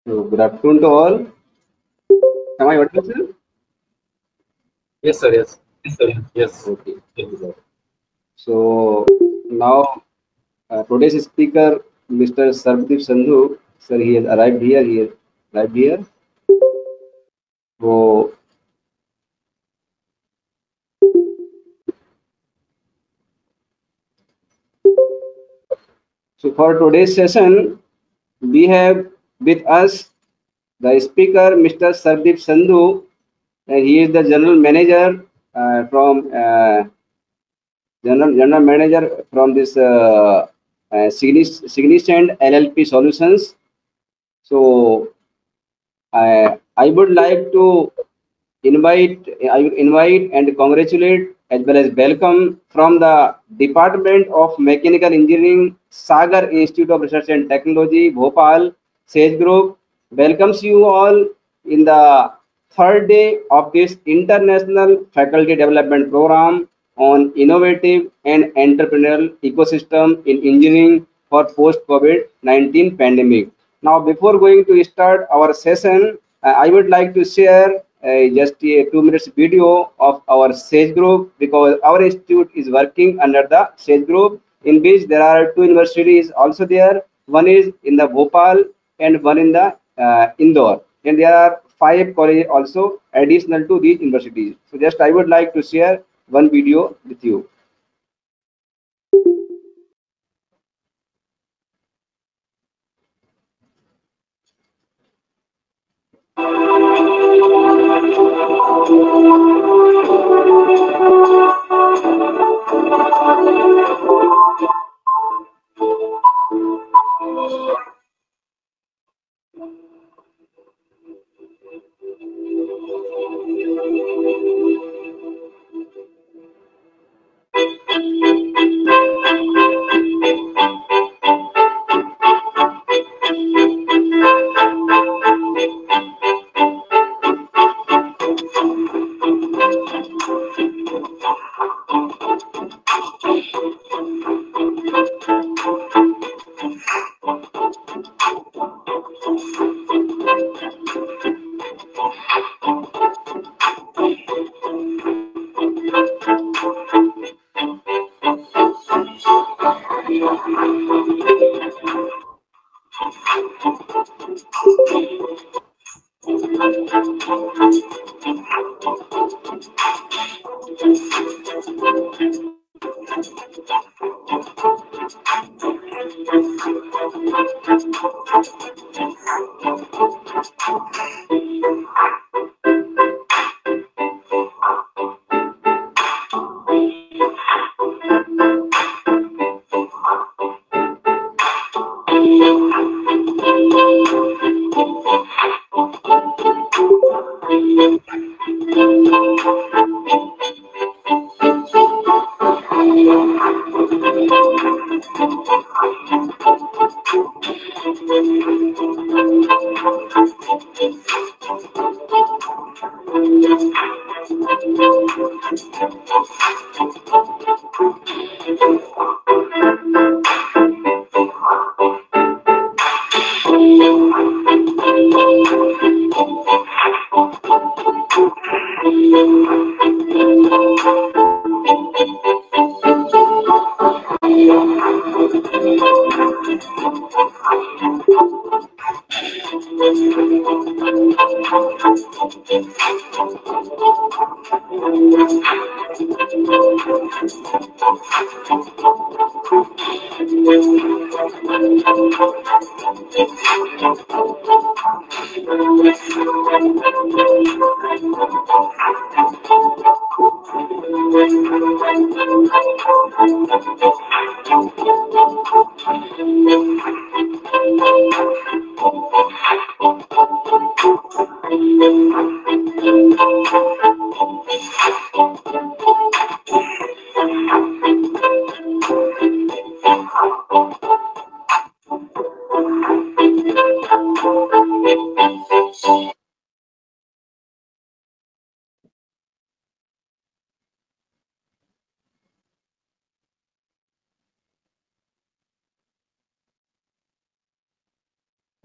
So, good afternoon to all. Am I audible, sir? Yes, sir. Yes. Yes, sir. Yes. Okay. Yes, sir. So now today's speaker, Mr. Sarvdeep Sandhu, sir, he has arrived here. He has arrived here. So, so for today's session, we have with us the speaker, Mr. Sarvdeep Sandhu, and he is the general manager from general manager from this Significant LLP Solutions. So I would like to I would invite and congratulate as well as welcome from the Department of Mechanical Engineering, Sagar Institute of Research and Technology, Bhopal, Sage Group welcomes you all in the third day of this International Faculty Development Program on innovative and entrepreneurial ecosystem in engineering for post-COVID-19 pandemic. Now, before going to start our session, I would like to share just a 2 minutes video of our SAGE group because our institute is working under the SAGE group in which there are two universities also there. One is in the Bhopal and one in the Indore. And there are five colleges also additional to these universities. So just I would like to share one video with you.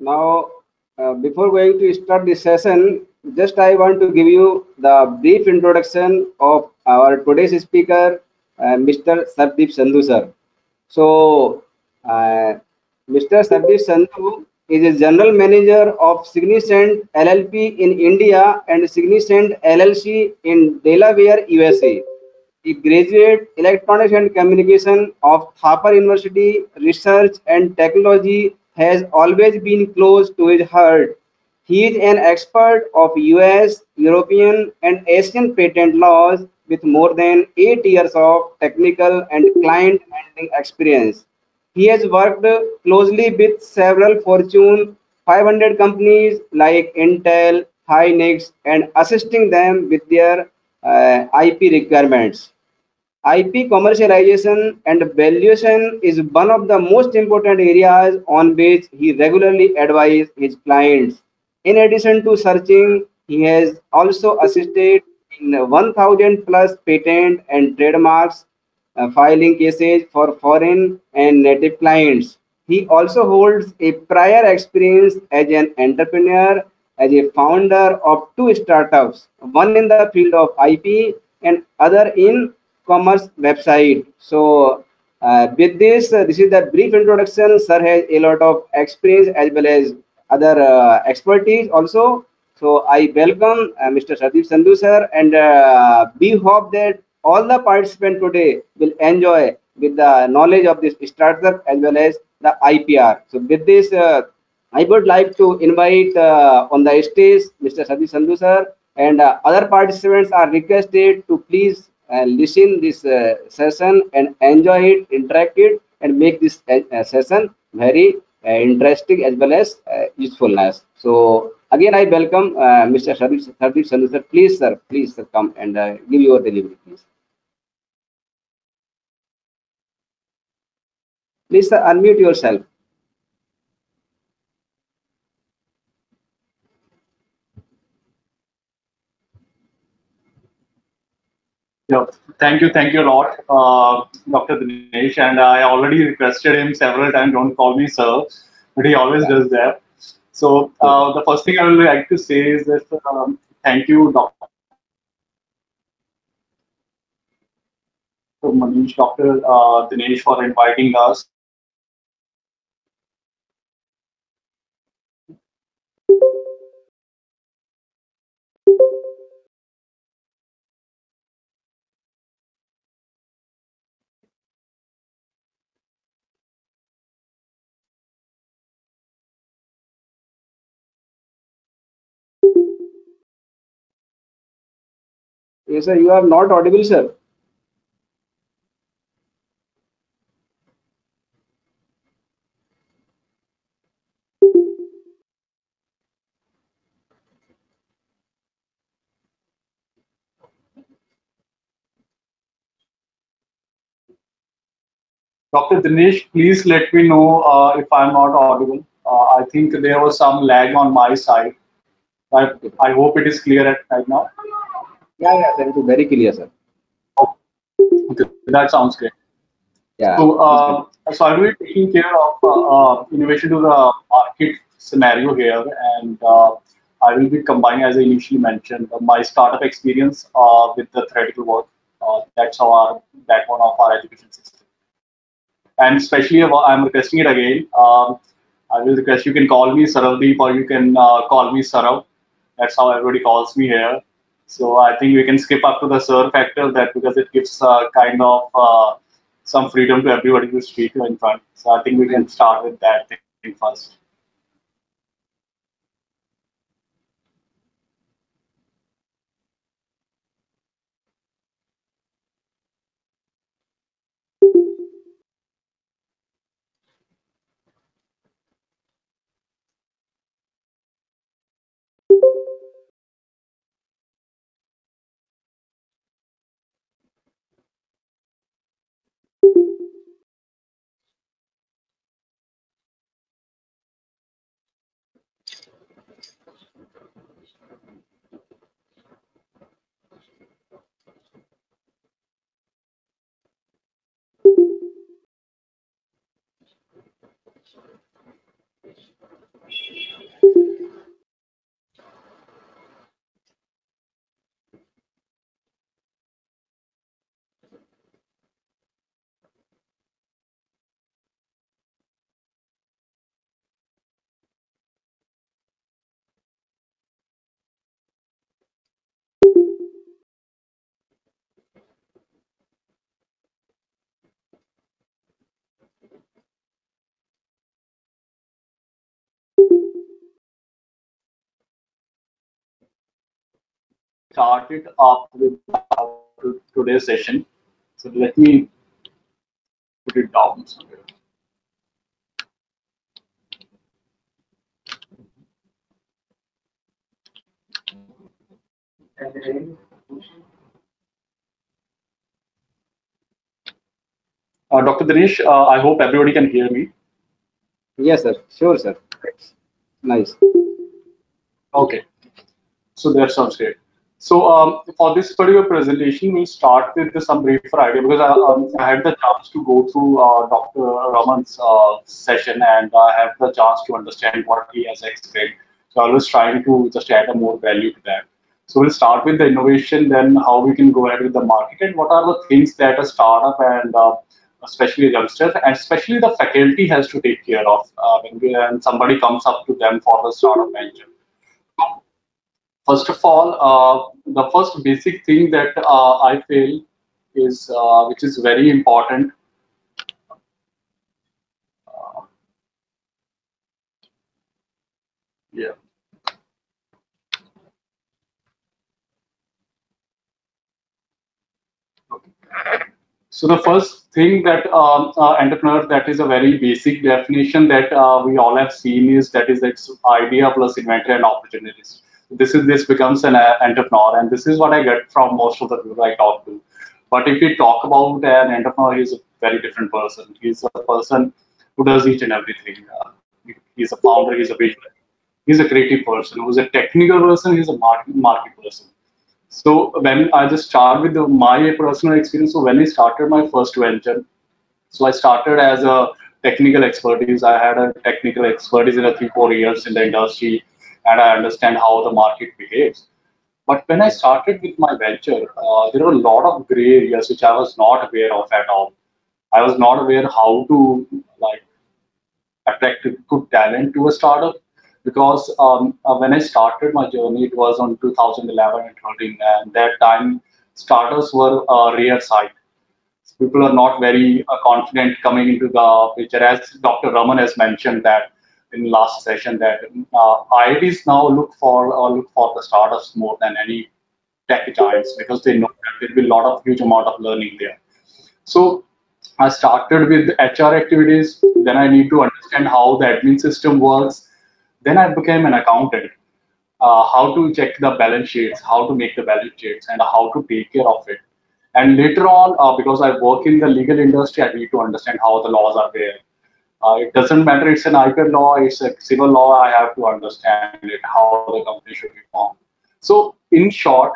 Now, before going to start this session, just I want to give you the brief introduction of our today's speaker, Mr. Sardeep Sandhu sir. So, uh, Mr. Sardeep Sandhu is a general manager of Significant LLP in India and Significant LLC in Delaware, USA. He graduated Electronics and Communication of Thapar University. Research and technology has always been close to his heart. He is an expert of US, European, and Asian patent laws with more than 8 years of technical and client handling experience. He has worked closely with several Fortune 500 companies like Intel, Hynix, and assisting them with their IP requirements. IP commercialization and valuation is one of the most important areas on which he regularly advises his clients. In addition to searching, he has also assisted in 1000 plus patent and trademarks filing cases for foreign and native clients. He also holds a prior experience as an entrepreneur, as a founder of two startups, one in the field of IP and other in commerce website. So, with this, this is the brief introduction. Sir has a lot of experience as well as other expertise also. So, I welcome Mr. Sardeep Sandhu sir, and we hope that all the participants today will enjoy with the knowledge of this startup as well as the IPR. So, with this, I would like to invite on the stage Mr. Satish Sandhu sir, and other participants are requested to please listen this session and enjoy it, interact it, and make this session very interesting as well as usefulness. So again, I welcome Mr. Shardeep Sandhu sir. Please sir, come and give your delivery, please. Please sir, unmute yourself. Yeah, thank you a lot, Dr. Dinesh. And I already requested him several times, don't call me sir, but he always Yeah. does that. So the first thing I would like to say is that thank you, Dr. Manish, Dr. Dinesh, for inviting us. Yes, sir. You are not audible, sir. Dr. Dinesh, please let me know if I'm not audible. I think there was some lag on my side. I hope it is clear right now. Yeah, sir. It is very clear, sir. Okay, that sounds great. Yeah, So, please continue. so I will be taking care of innovation to the market scenario here, and I will be combining, as I initially mentioned, my startup experience with the theoretical work. That's how our backbone of our education system. And especially, I'm requesting it again. I will request you can call me Saravdeep or you can call me Sarav. That's how everybody calls me here. So I think we can skip up to the sir factor that because it gives kind of some freedom to everybody to speak in front. So I think we can start with that thing first. start it up with today's session. So let me put it down somewhere. Dr. Dinesh, I hope everybody can hear me. Yes, sir. Sure, sir. Nice. Okay, so that sounds great. So for this particular presentation, we'll start with some briefer idea because I had the chance to go through Dr. Raman's session and I have the chance to understand what he has explained. So I was trying to just add a more value to that. So we'll start with the innovation, then how we can go ahead with the market, and what are the things that a startup and especially youngsters and especially the faculty has to take care of when somebody comes up to them for the startup venture. First of all, the first basic thing that I feel is which is very important. Uh, yeah. So the first thing that entrepreneur, that is a very basic definition that we all have seen, is that is its idea plus inventory and opportunities. This becomes an entrepreneur, and this is what I get from most of the people I talk to. But if we talk about an entrepreneur, he's a very different person. He's a person who does each and everything. He's a founder. He's a visionary. He's a creative person. Who's a technical person. He's a market person. So when I just start with my personal experience, so when I started my first venture, so I started as a technical expertise. I had a technical expertise in a 3-4 years in the industry, and I understand how the market behaves. But when I started with my venture, there were a lot of gray areas which I was not aware of at all. I was not aware how to like attract good talent to a startup because when I started my journey, it was on 2011 and 13, and that time startups were a rare sight. People are not very confident coming into the picture, as Dr. Raman has mentioned that in last session that IITs now look for the startups more than any tech giants because they know that there will be a lot of huge amount of learning there. So I started with HR activities. Then I need to understand how the admin system works. Then I became an accountant. How to check the balance sheets, how to make the balance sheets, and how to take care of it. And later on, because I work in the legal industry, I need to understand how the laws are there. It doesn't matter it's an IP law, it's a civil law. I have to understand it, how the company should be formed. So in short,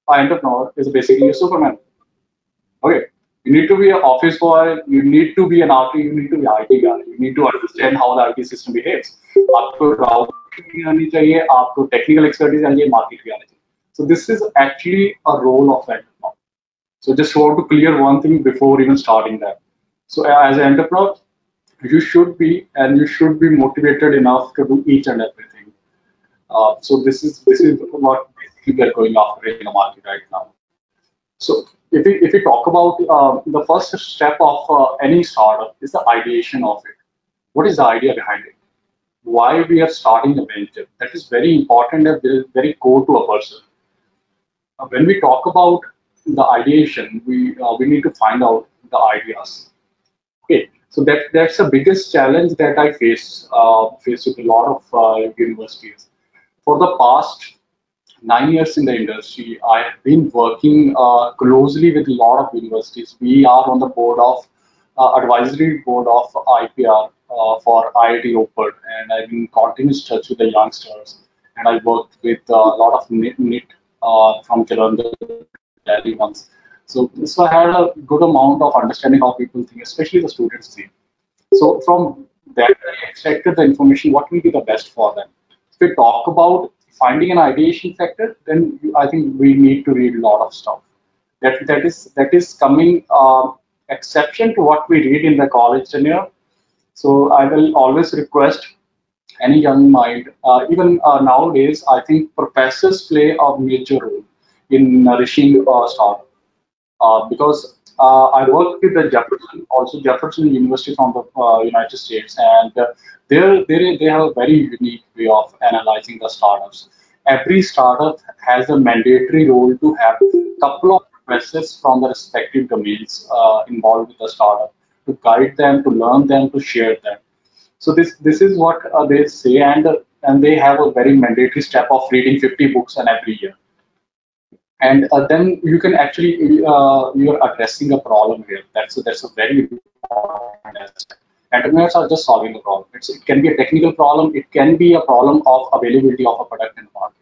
an entrepreneur is basically a Superman. Okay. You need to be an office boy, you need to be an RT, you need to be IT guy, you need to understand how the IT system behaves. आपको routing भी आनी चाहिए, आपको technical expertise आनी चाहिए, market भी आनी चाहिए. So this is actually a role of entrepreneur. So just want to clear one thing before even starting that. So as an entrepreneur, you should be motivated enough to do each and everything. So this is what basically we are going after in the market right now. So if we talk about the first step of any startup is the ideation of it. What is the idea behind it? Why we are starting a venture? That is very important and very core to a person. When we talk about the ideation, we need to find out the ideas. Okay, so that's the biggest challenge that I face with a lot of universities. For the past 9 years in the industry, I have been working closely with a lot of universities. We are on the board of advisory board of IPR for IIT Oxford, and I've been in continuous touch with the youngsters. And I worked with a lot of NIT from Jalandhar, Delhi once. So I had a good amount of understanding how people think, especially the students think. So from that, I extracted the information, what will be the best for them. If we talk about finding an ideation factor, then I think we need to read a lot of stuff. That is coming exception to what we read in the college tenure. So I will always request any young mind, even nowadays, I think professors play a major role in nourishing startup because I work with the Jefferson, also Jefferson University from the United States, and they have a very unique way of analyzing the startups. every startup has a mandatory role to have a couple of professors from the respective domains involved with the startup to guide them, to learn them, to share them. So this is what they say, and they have a very mandatory step of reading 50 books and every year. And then you can actually you're addressing a problem here. That's a very important aspect. Entrepreneurs are just solving a problem. It can be a technical problem. It can be a problem of availability of a product in the market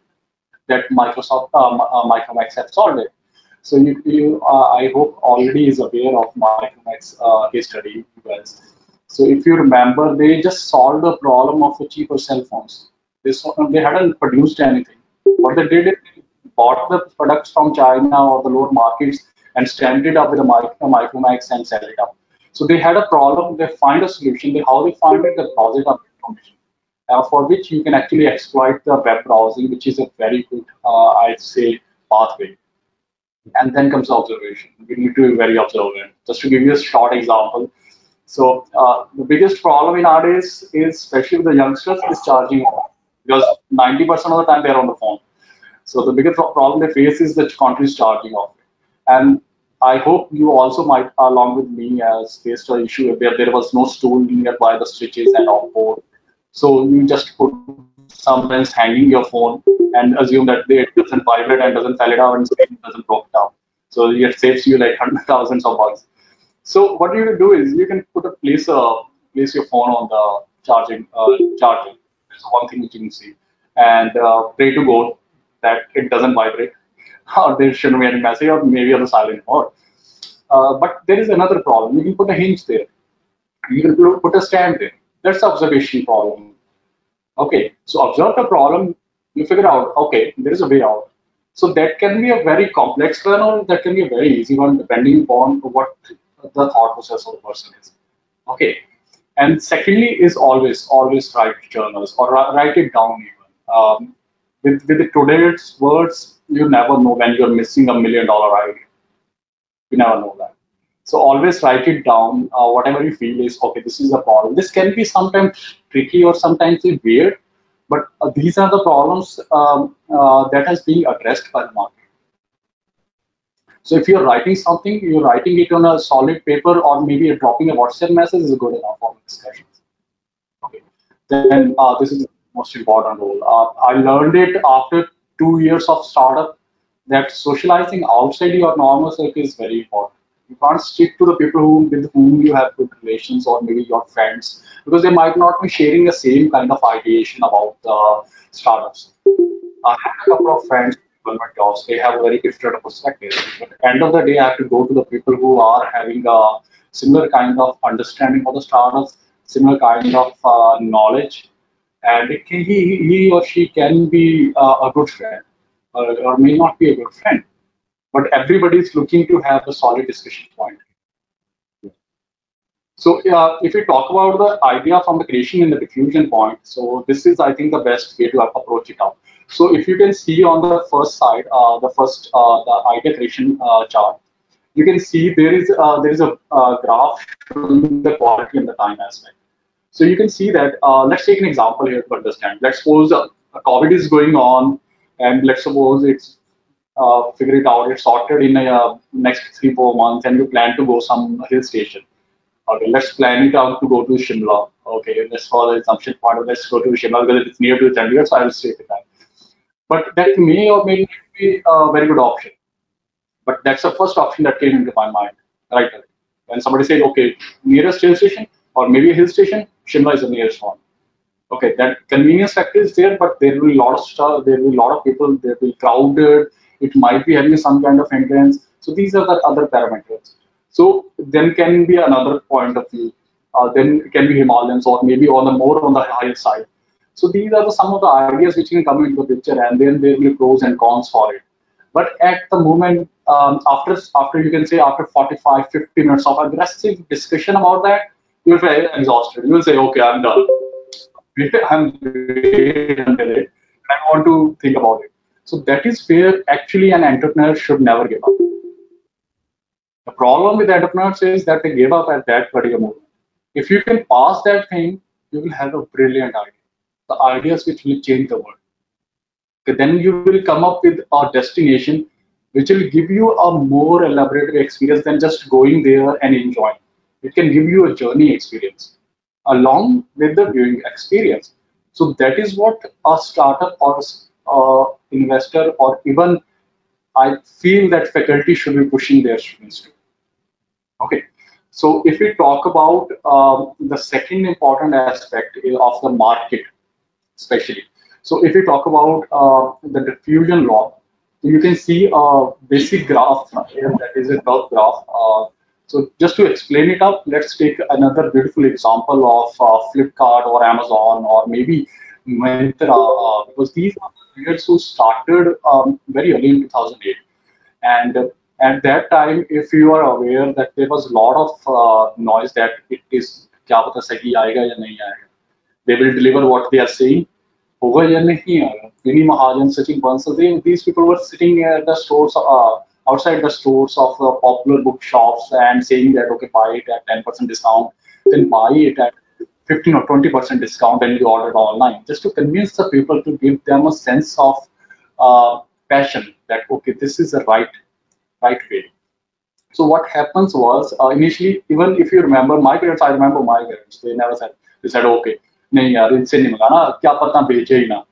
that Micromax have solved it. So I hope already is aware of Micromax case study, you guys. So if you remember, they just solved the problem of the cheaper cell phones. They hadn't produced anything. What they did is bought the products from China or the lower markets and stamped it up with a Micromax and sell it up. So they had a problem. They find a solution. How they find it? They browse it up information. For which you can actually exploit the web browsing, which is a very good, I'd say, pathway. And then comes observation. We need to be very observant. Just to give you a short example. So the biggest problem in nowadays is, especially with the youngsters, is charging, because 90% of the time they're on the phone. So the biggest problem they face is the continuous charging of it. And I hope you also might, along with me, as faced an issue where there was no stool nearby the switches and on board. So you just put sometimes hanging your phone and assume that it doesn't vibrate and doesn't fall down and screen doesn't broke down. So it saves you like hundreds of thousands of bucks. So what you can do is you can place your phone on the charging charger. That's one thing which you can see, and pray to God that it doesn't vibrate, or there shouldn't be any message, or maybe on the silent mode. But there is another problem. You can put a hinge there. You can put a stand there. That's the observation problem. Okay, so observe the problem. You figure out, okay, there is a way out. So that can be a very complex one, or that can be a very easy one, depending upon what the thought process of the person is. Okay, and secondly is always write journals or write it down even. With today's words, you never know when you're missing $1 million idea. You never know that. So always write it down. Whatever you feel is, okay, this is a problem. This can be sometimes tricky or sometimes weird, but these are the problems that has been addressed by the market. So if you're writing something, you're writing it on a solid paper, or maybe you're dropping a WhatsApp message is good enough for discussions. Okay. Then this is the most important role. I learned it after 2 years of startup that socializing outside your normal circle is very important. You can't stick to the people with whom you have good relations, or maybe your friends, because they might not be sharing the same kind of ideation about startups. I have a couple of friends who my jobs. They have a very different perspective. But at the end of the day, I have to go to the people who are having a similar kind of understanding of the startups, similar kind of knowledge, and he or she can be a good friend, or may not be a good friend. But everybody is looking to have a solid discussion point. So if we talk about the idea from the creation and the diffusion point, so this is, I think, the best way to approach it out. So if you can see on the first side, the idea creation chart, you can see there is a graph showing the quality and the time aspect. So you can see that, let's take an example here to understand. Let's suppose COVID is going on, and let's suppose it's figure it out, it's sorted in next 3-4 months, and you plan to go some hill station. Okay, let's plan it out to go to Shimla. Okay, let's follow the assumption part of let's go to Shimla because it's near to Chandigarh, so I will stay with that. But that may or may not be a very good option. But that's the first option that came into my mind right away. When somebody said, okay, nearest hill station or maybe a hill station, Shimla is the nearest one. Okay, that convenience factor is there, but there will be a lot of stuff, there will be a lot of people, there will be crowded, it might be having some kind of hindrance. So these are the other parameters. So then can be another point of view. Then it can be Himalayans, or maybe on the more on the higher side. So these are some of the ideas which can come into the picture, and then there will be pros and cons for it. But at the moment, after you can say after 45, 50 minutes of aggressive discussion about that, you'll feel exhausted. You will say, okay, I'm done. I'm great until it. I want to think about it. So that is where actually an entrepreneur should never give up. The problem with entrepreneurs is that they give up at that particular moment. If you can pass that thing, you will have a brilliant idea. The ideas which will change the world. then you will come up with a destination which will give you a more elaborate experience than just going there and enjoying. It can give you a journey experience along with the viewing experience. So that is what a startup or investor or even I feel that faculty should be pushing their students to. Okay. So if we talk about the second important aspect of the market, especially. So if we talk about the diffusion law, you can see a basic graph here that is a curve graph. So just to explain it up, let's take another beautiful example of Flipkart or Amazon or maybe Myntra, because these are players who started very early in 2008. And at that time, if you are aware that there was a lot of noise that it is, क्या पता सही आएगा या नहीं आएगा. They will deliver what they are saying. होगा या नहीं आएगा. Vinny Mahajan, Sachin Bansal, these people were sitting at the stores, outside the stores of popular bookshops and saying that, okay, buy it at 10% discount, then buy it at 15 or 20% discount and you order it online, just to convince the people, to give them a sense of passion that, okay, this is the right way. So what happens was initially, even if you remember my parents, I remember my parents, they never said, they said, okay, नहीं यार इनसे नहीं मंगाना, क्या पता बेचे ही ना,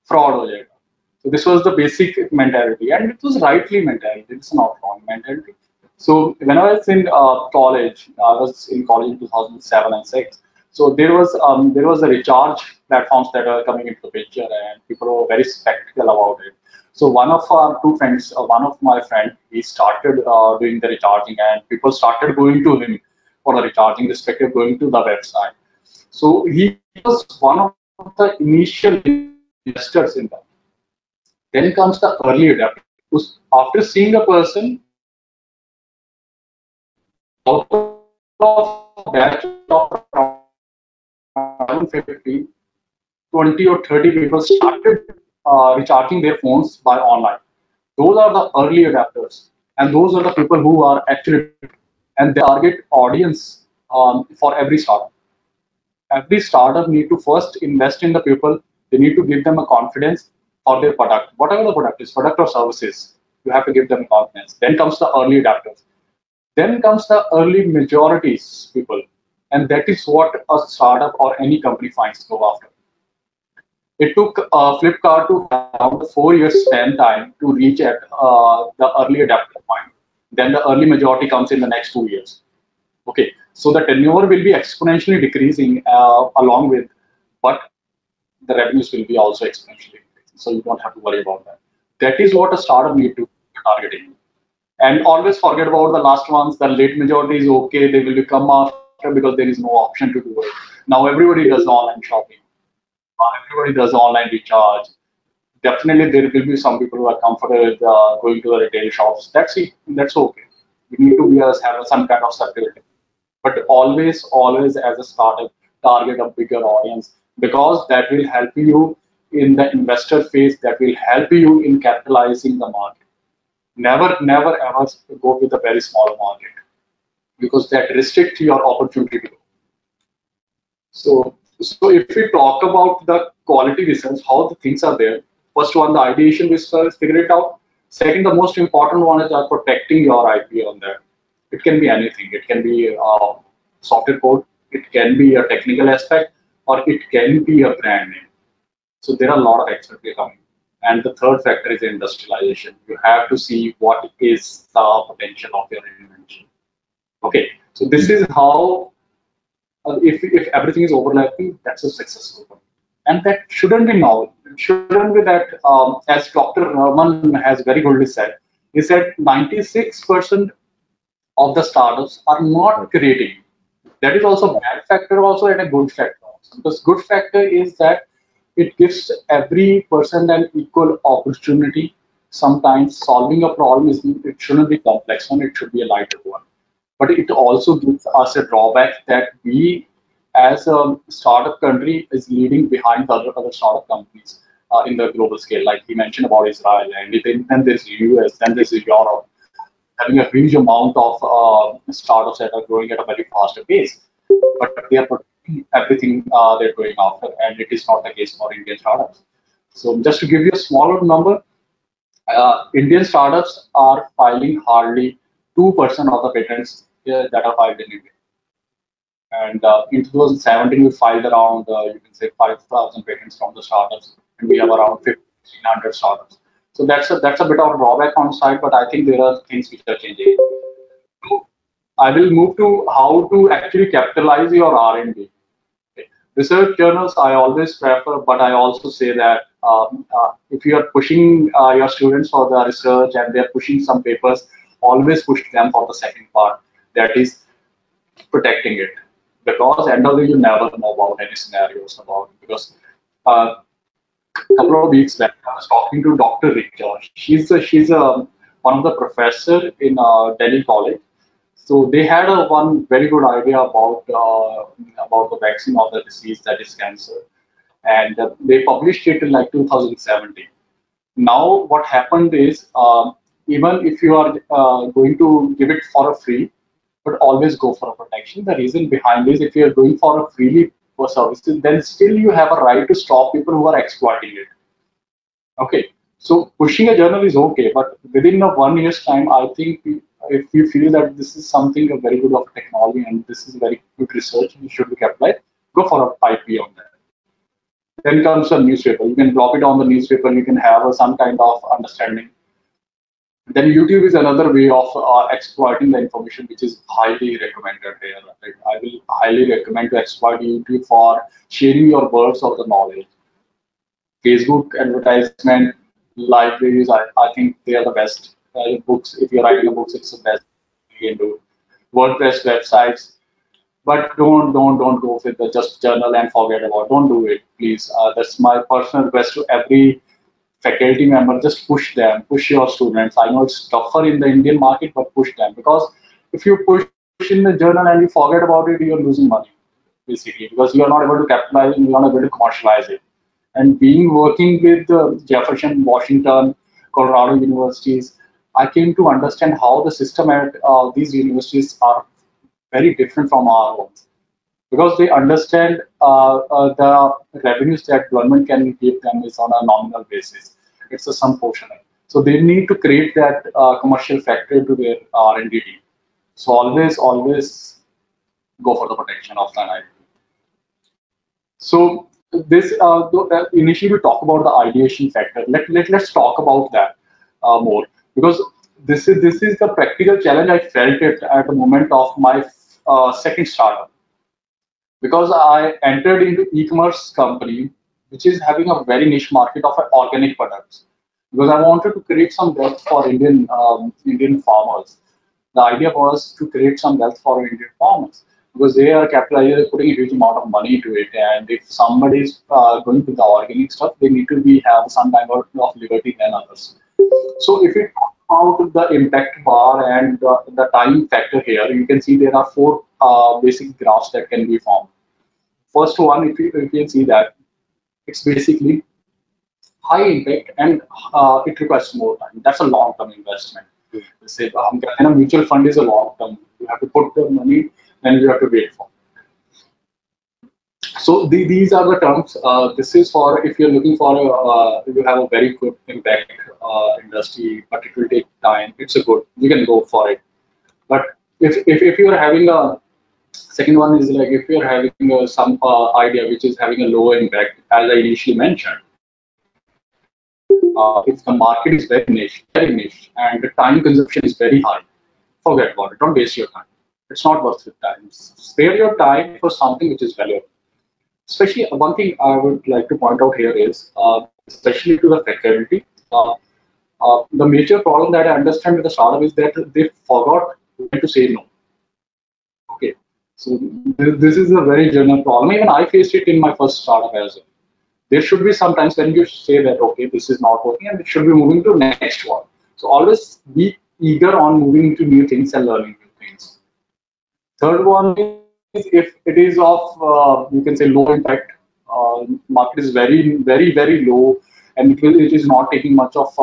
fraud हो जाएगा. So this was the basic mentality, and it was rightly mentality. It's not wrong mentality. So when I was in college, I was in college in 2007 and 6. So there was a recharge platforms that are coming into the picture, and people were very skeptical about it. So one of our two friends, one of my friend, he started doing the recharging, and people started going to him for the recharging, respective going to the website. So he was one of the initial investors in that. Then comes the early adapter. After seeing a person, out of batch of around 50, 20 or 30 people started recharging their phones by online. Those are the early adapters, and those are the people who are actually and the target audience for every startup. Every startup need to first invest in the people. They need to give them a confidence for their product, whatever the product is, product or services. You have to give them confidence. Then comes the early adapters. Then comes the early majorities people, and that is what a startup or any company finds to go after. It took Flipkart to around 4 years span time to reach at the early adapter point. Then the early majority comes in the next 2 years. Okay, so the tenure will be exponentially decreasing along with, but the revenues will be also exponentially decreasing. So you don't have to worry about that. That is what a startup need to be targeting. And always forget about the last ones. The late majority is okay. They will come after because there is no option to do it. Now everybody does online shopping. Everybody does online recharge. Definitely there will be some people who are comfortable with going to the retail shops. That's it. That's okay. We need to have some kind of stability. But always as a startup, target a bigger audience, because that will help you in the investor phase, that will help you in capitalizing the market. Never ever go with a very small market, because that restricts your opportunity to grow. So if we talk about the quality research, how the things are there. First one, the ideation research, figure it out. Second, the most important one is protecting your IP on that. It can be anything. It can be software code. It can be a technical aspect, or it can be a brand name. So there are a lot of expertise coming. And the third factor is industrialization. You have to see what is the potential of your invention. Okay, so this is how if everything is overlapping, that's a successful one. And that shouldn't be novel. It shouldn't be that, as Dr. Rahman has very goodly said, he said 96% of the startups are not creating. That is also a bad factor also and a good factor also. Because good factor is that it gives every person an equal opportunity. Sometimes solving a problem it shouldn't be complex one, it should be a lighter one. But it also gives us a drawback that we, as a startup country, is leading behind the other startup companies in the global scale. Like he mentioned about Israel, and then there's US, then there's Europe, having a huge amount of startups that are growing at a very faster pace. But they are protecting everything they're going after, and it is not the case for Indian startups. So just to give you a smaller number, Indian startups are filing hardly 2% of the patents that are filed in India. And in 2017, we filed around, you can say, 5,000 patents from the startups, and we have around 1,500 startups. So that's a bit of a drawback on side, but I think there are things which are changing. So I will move to how to actually capitalize your R&D. Research journals I always prefer, but I also say that if you are pushing your students for the research and they're pushing some papers, always push them for the second part, that is protecting it. Because end of the day, you never know about any scenarios about it. Because a couple of weeks back, I was talking to Dr. Richa. She's one of the professor in Delhi College. So they had one very good idea about the vaccine of the disease that is cancer, and they published it in like 2017. Now what happened is even if you are going to give it for a free, but always go for a protection. The reason behind is if you are going for a freely for services, then still you have a right to stop people who are exploiting it. Okay, so pushing a journal is okay, but within a 1 year's time, I think if you feel that this is something a very good of technology and this is very good research, you should be applied, go for a IP on that. Then comes a newspaper. You can drop it on the newspaper. You can have some kind of understanding. Then YouTube is another way of exploiting the information, which is highly recommended here. Right? I will highly recommend to exploit YouTube for sharing your words of the knowledge. Facebook advertisement, libraries, I think they are the best. Books, if you're writing a book, it's the best you can do. WordPress websites, but don't go with the just journal and forget about. Don't do it, please. That's my personal request to every faculty member. Just push them, push your students. I know it's tougher in the Indian market, but push them, because if you push in the journal and you forget about it, you're losing money basically, because you are not able to capitalize and you are not able to commercialize it. And being working with Jefferson, Washington, Colorado universities, I came to understand how the system at these universities are very different from our own, because they understand the revenues that government can give them is on a nominal basis. It's a sum portion. So they need to create that commercial factor to their R&D team. So always go for the protection of the IP. So this initially we talk about the ideation factor. Let's talk about that more, because this is the practical challenge I felt it at the moment of my second startup, because I entered into e-commerce company which is having a very niche market of organic products, because I wanted to create some wealth for Indian farmers. The idea was to create some wealth for Indian farmers, because they are capitalizing, putting a huge amount of money into it, and if somebody is going to the organic stuff, they need to have some kind of liberty than others. So if we talk about the impact bar and the time factor here, you can see there are four basic graphs that can be formed. First one, if you can see that it's basically high impact and it requires more time. That's a long-term investment. Say, a mutual fund is a long-term. You have to put the money, then you have to wait for. So these are the terms. This is for if you're looking for you have a very good impact industry, but it will take time. It's a good. You can go for it. But if you're having a second one is like if you're having some idea which is having a lower impact, as I initially mentioned, if the market is very niche, and the time consumption is very high, forget about it. Don't waste your time. It's not worth your time. Spare your time for something which is valuable. Especially one thing I would like to point out here is, especially to the faculty, the major problem that I understand with the startup is that they forgot when to say no. Okay, so this is a very general problem. Even I faced it in my first startup as well. There should be sometimes when you say that, okay, this is not working and it should be moving to next one. So always be eager on moving into new things and learning new things. Third one is if it is of, you can say, low impact, market is very low, and it is not taking much of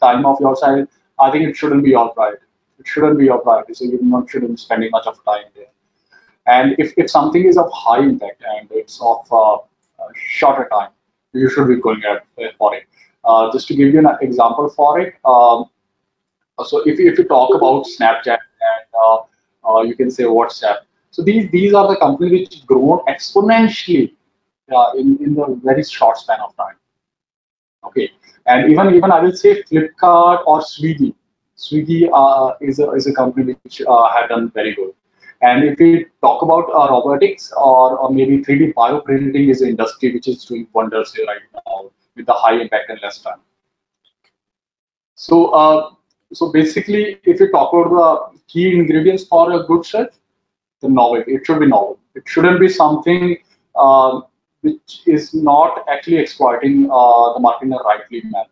time of your side, I think it shouldn't be your priority. It shouldn't be your priority, so shouldn't be spending much of time there. And if something is of high impact and it's of shorter time, you should be going at for it. Just to give you an example for it, so if you talk about Snapchat and you can say WhatsApp, so these are the companies which grown exponentially in a very short span of time. Okay, and even I will say Flipkart or Swiggy. Swiggy is a company which had done very good. And if we talk about robotics or maybe 3D bioprinting is an industry which is doing wonders here right now with the high impact and less time. So so basically, if you talk about the key ingredients for a good search, the novelty. It should be novel. It shouldn't be something which is not actually exploiting the market in a rightly manner.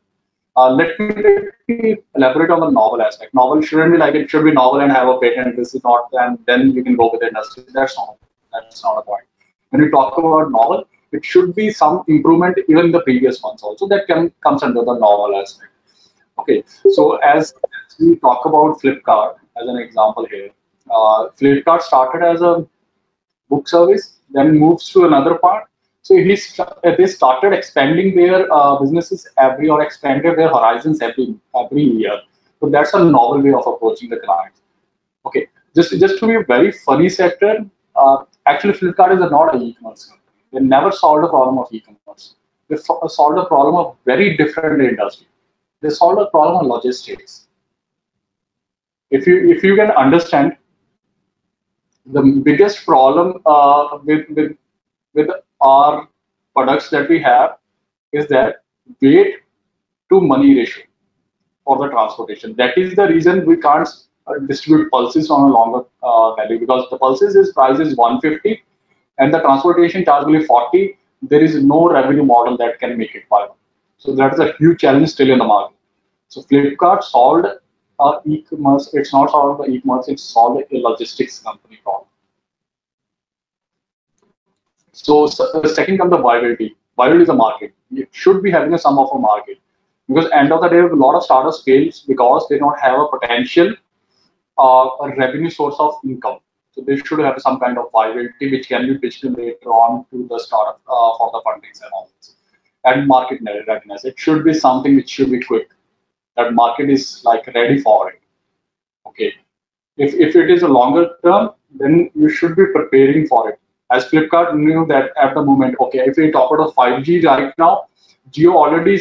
Let me elaborate on the novel aspect. Novel shouldn't be like it should be novel and have a patent. This is not, and then you can go with the industry. That's not a point. When we talk about novel, it should be some improvement even in the previous ones also. That comes under the novel aspect. Okay, so as we talk about Flipkart as an example here, Flipkart started as a book service, then moves to another part. So they started expanding their businesses or expanded their horizons every year. So that's a novel way of approaching the clients. Okay, just to be a very funny sector, actually Flipkart is not an e-commerce company. They never solved the problem of e-commerce. They solved the problem of very different industry. They solved the problem of logistics. If you can understand, the biggest problem with our products that we have is that weight to money ratio for the transportation. That is the reason we can't distribute pulses on a longer value, because the pulses is price is 150 and the transportation charge will be 40. There is no revenue model that can make it viable. So that is a huge challenge still in the market. So Flipkart solved e-commerce. It's not solved the e-commerce. It's solved a logistics company problem. So second comes the viability. Viability is a market. It should be having a sum of a market, because end of the day, a lot of startups fails because they don't have a potential a revenue source of income. So they should have some kind of viability which can be pitched later on to the startup for the fundings and all this. And market readiness. It should be something which should be quick. That market is like ready for it. Okay. If it is a longer term, then you should be preparing for it. As Flipkart knew that at the moment, okay, if we talk about 5G right now, Jio already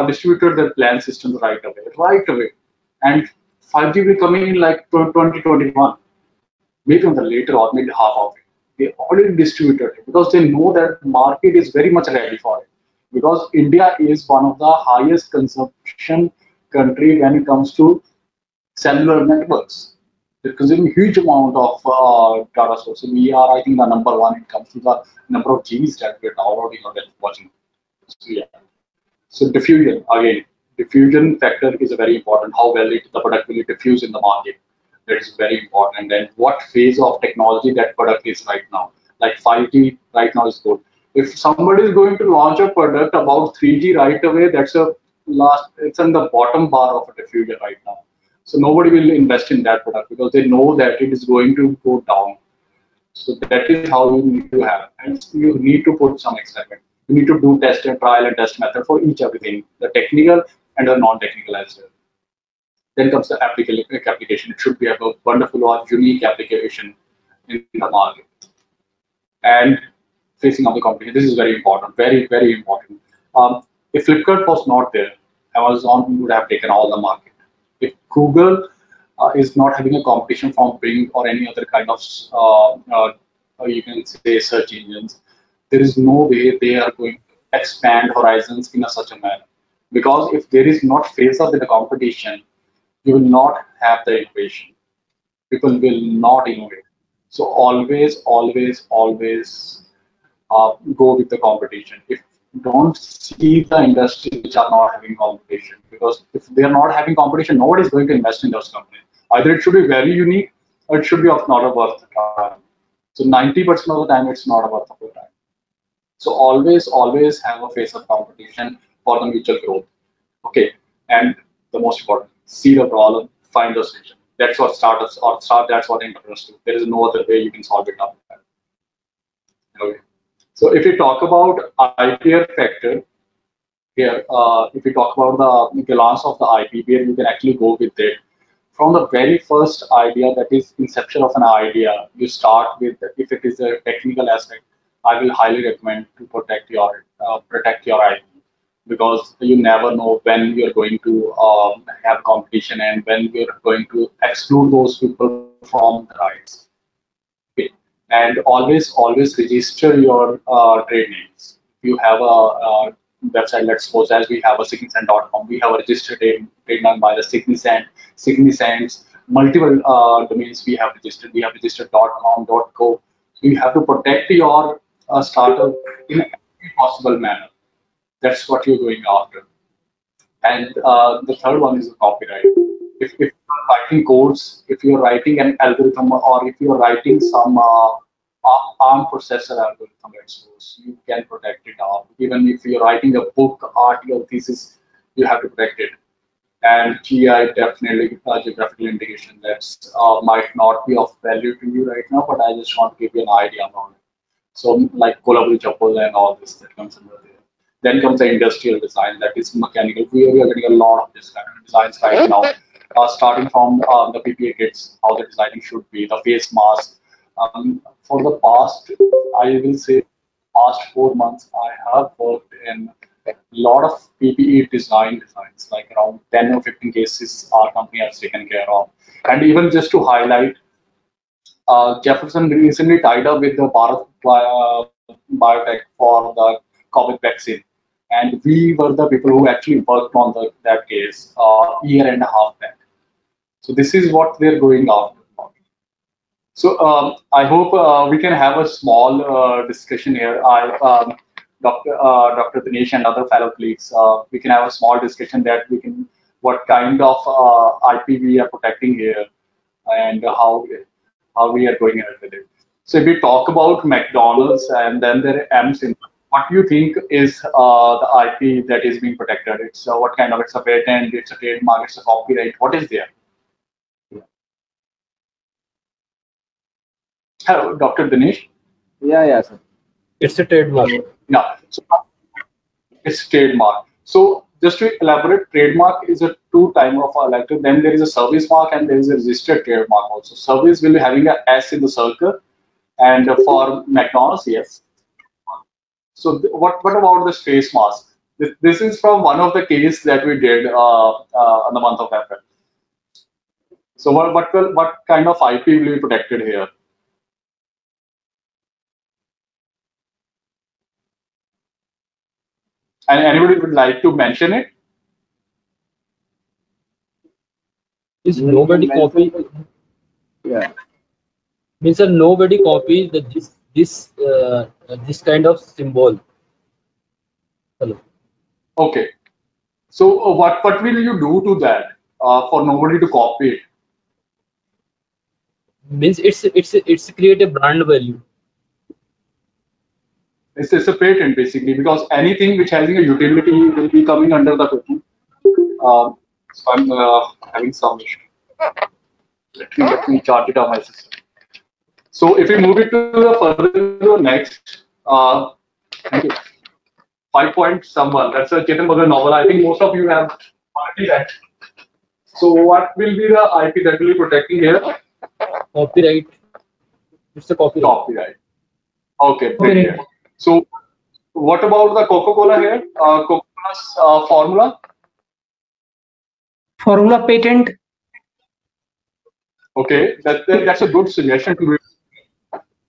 distributed their plan systems right away. And 5G will coming in like 2021, maybe on the later or maybe half of it. They already distributed it because they know that the market is very much ready for it. Because India is one of the highest consumption country when it comes to cellular networks. They're consuming huge amount of data sources. We are, I think, the number one when it comes to the number of GBs that we're downloading or watching. So, yeah. So diffusion, again, diffusion factor is very important. How well the product will diffuse in the market. That is very important. And what phase of technology that product is right now. Like 5G right now is good. If somebody is going to launch a product about 3G right away, that's it's in the bottom bar of a diffusion right now. So nobody will invest in that product because they know that it is going to go down. So that is how you need to have, and you need to put some experiment. You need to do test and trial and test method for each everything, the technical and the non-technical as well. Then comes the application. It should be a wonderful or unique application in the market. And facing up the competition. This is very important, very, very important. If Flipkart was not there, Amazon would have taken all the market. If Google is not having a competition from Bing or any other kind of, you can say, search engines, there is no way they are going to expand horizons in such a manner. Because if there is not face up with the competition, you will not have the innovation. People will not innovate. So always, always, always go with the competition. If don't see the industries which are not having competition, because if they are not having competition, nobody is going to invest in those companies. Either it should be very unique or it should be of not a worth time. So 90% of the time, it's not a worth of the time. So always, always have a face of competition for the mutual growth. Okay, and the most important, see the problem, find the solution. That's what startups that's what entrepreneurs do. There is no other way you can solve it up. Okay. So if we talk about IPR factor, here, if we talk about the glance of the IP, where you can actually go with it. From the very first idea, that is inception of an idea, you start with, if it is a technical aspect, I will highly recommend to protect your IP, because you never know when you're going to have competition and when you're going to exclude those people from the rights. Okay. And always register your trade names. If you have a website, let's suppose as we have a signisant.com, we have a registered trademark by the Signisants, multiple domains we have registered. We have registered .com, .co. So you have to protect your startup in every possible manner. That's what you're going after. And the third one is the copyright. If you're writing codes, if you're writing an algorithm, or if you're writing some ARM processor algorithm, let's suppose, you can protect it all. Even if you're writing a book, article, thesis, you have to protect it. And GI, definitely geographical indication, that's might not be of value to you right now, but I just want to give you an idea about it. So like Kolabri Chapel and all this that comes under there. Then comes the industrial design, that is mechanical. We are getting a lot of this kind of designs right now, starting from the PPA kits, how the designing should be, the face mask. For the past, I will say, past 4 months, I have worked in a lot of PPE designs, like around 10 or 15 cases our company has taken care of. And even just to highlight, Jefferson recently tied up with the Bharat Biotech for the COVID vaccine. And we were the people who actually worked on that case year and a half back. So this is what they're going after. So I hope we can have a small discussion here. Dr. Dinesh and other fellow colleagues, we can have a small discussion that we can, what kind of IP we are protecting here, and how we are going ahead with it. So if we talk about McDonald's and then there are M symbol, what do you think is the IP that is being protected? It's what kind of, it's a patent, it's a trademark, it's a copyright, what is there? Hello, Dr. Dinesh. Yeah, sir. It's a trademark. Yeah, so it's trademark. So just to elaborate, trademark is a two type of elector. Then there is a service mark and there is a registered trademark also. Service will be having a S in the circle, and for McDonald's, yes. So what about the face mask? This is from one of the case that we did in the month of April. So what kind of IP will be protected here? And anybody would like to mention it? Is nobody copy? Yeah. Means that nobody copies this kind of symbol. Hello. Okay. So what will you do to that for nobody to copy it? Means it's create a brand value. It's a patent basically, because anything which having a utility will be coming under the patent. So I'm having some issue. Let me chart it on my system. So if we move it to the further to the next, thank you. 5 point someone. That's a Chetan Bhagat novel. I think most of you have already read. So what will be the IP that will be protecting here? Copyright. It's a copyright. Copyright. Okay. Great. So what about the Coca-Cola here? Coca-Cola's formula? Formula patent. Okay, that's a good suggestion to me.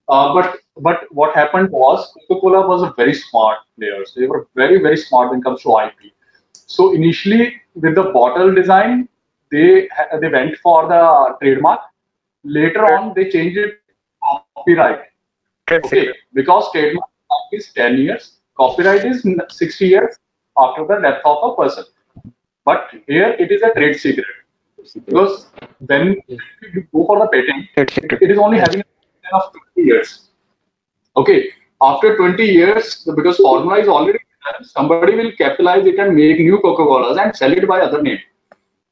But what happened was Coca-Cola was a very smart players. They were very smart when it comes to IP. So initially with the bottle design, they went for the trademark. Later on, they changed it to copyright. Okay, because trademark is 10 years, copyright is 60 years after the death of a person. But here it is a trade secret. Because when you go for the patent, it is only having a of 20 years. Okay, after 20 years, because formula is already done, somebody will capitalize it and make new Coca-Colas and sell it by other name.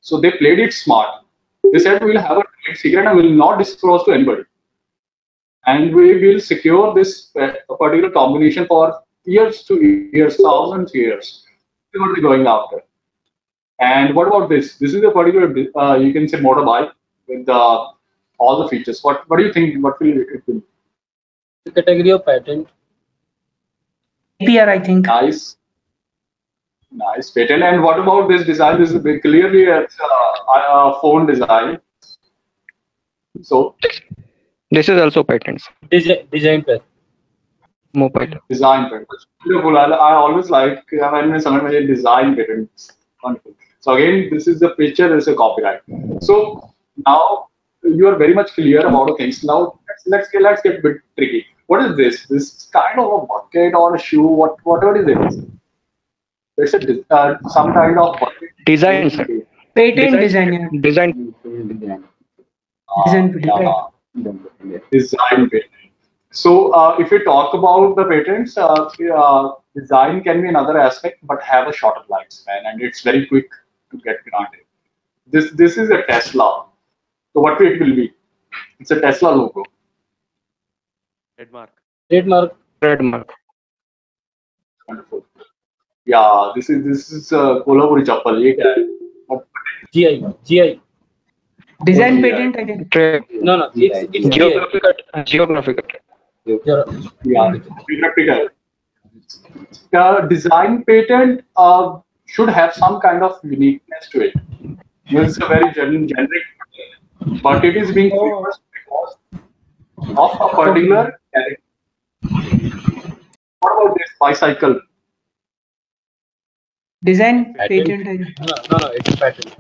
So they played it smart. They said we will have a trade secret and will not disclose to anybody. And we will secure this particular combination for years to years, thousands of years. what they're going after. And what about this? This is a particular, you can say, motorbike with all the features. What do you think? What will it be? The category of patent. APR, I think. Nice patent. And what about this design? This is clearly a phone design. So This is also patents. Design patent. Mobile. design patent. Beautiful. I always like when someone mentions design patents. Wonderful. So again, this is the picture. This is a copyright. So now you are very much clear about the things. Now let's get a bit tricky. What is this? This kind of a bucket or a shoe? What is it? It's some kind of bucket. Design, sir. Patent design. Yeah. Design. Design patent. Design patent. So if we talk about the patents, design can be another aspect, but have a shorter lifespan, and it's very quick to get granted. This is a Tesla. So what it will be? It's a Tesla logo. Trademark. Trademark. Wonderful. Yeah, this is Kolhapuri chappal. ये क्या है? GI. Design Yeah. patent, I think. No. It's GI. Geographical. Yeah, geographical. Design patent should have some kind of uniqueness to it. It's a very generic, but it is being used because of a particular character. What about this bicycle? Design Patent. patent, I think. No. It's patent.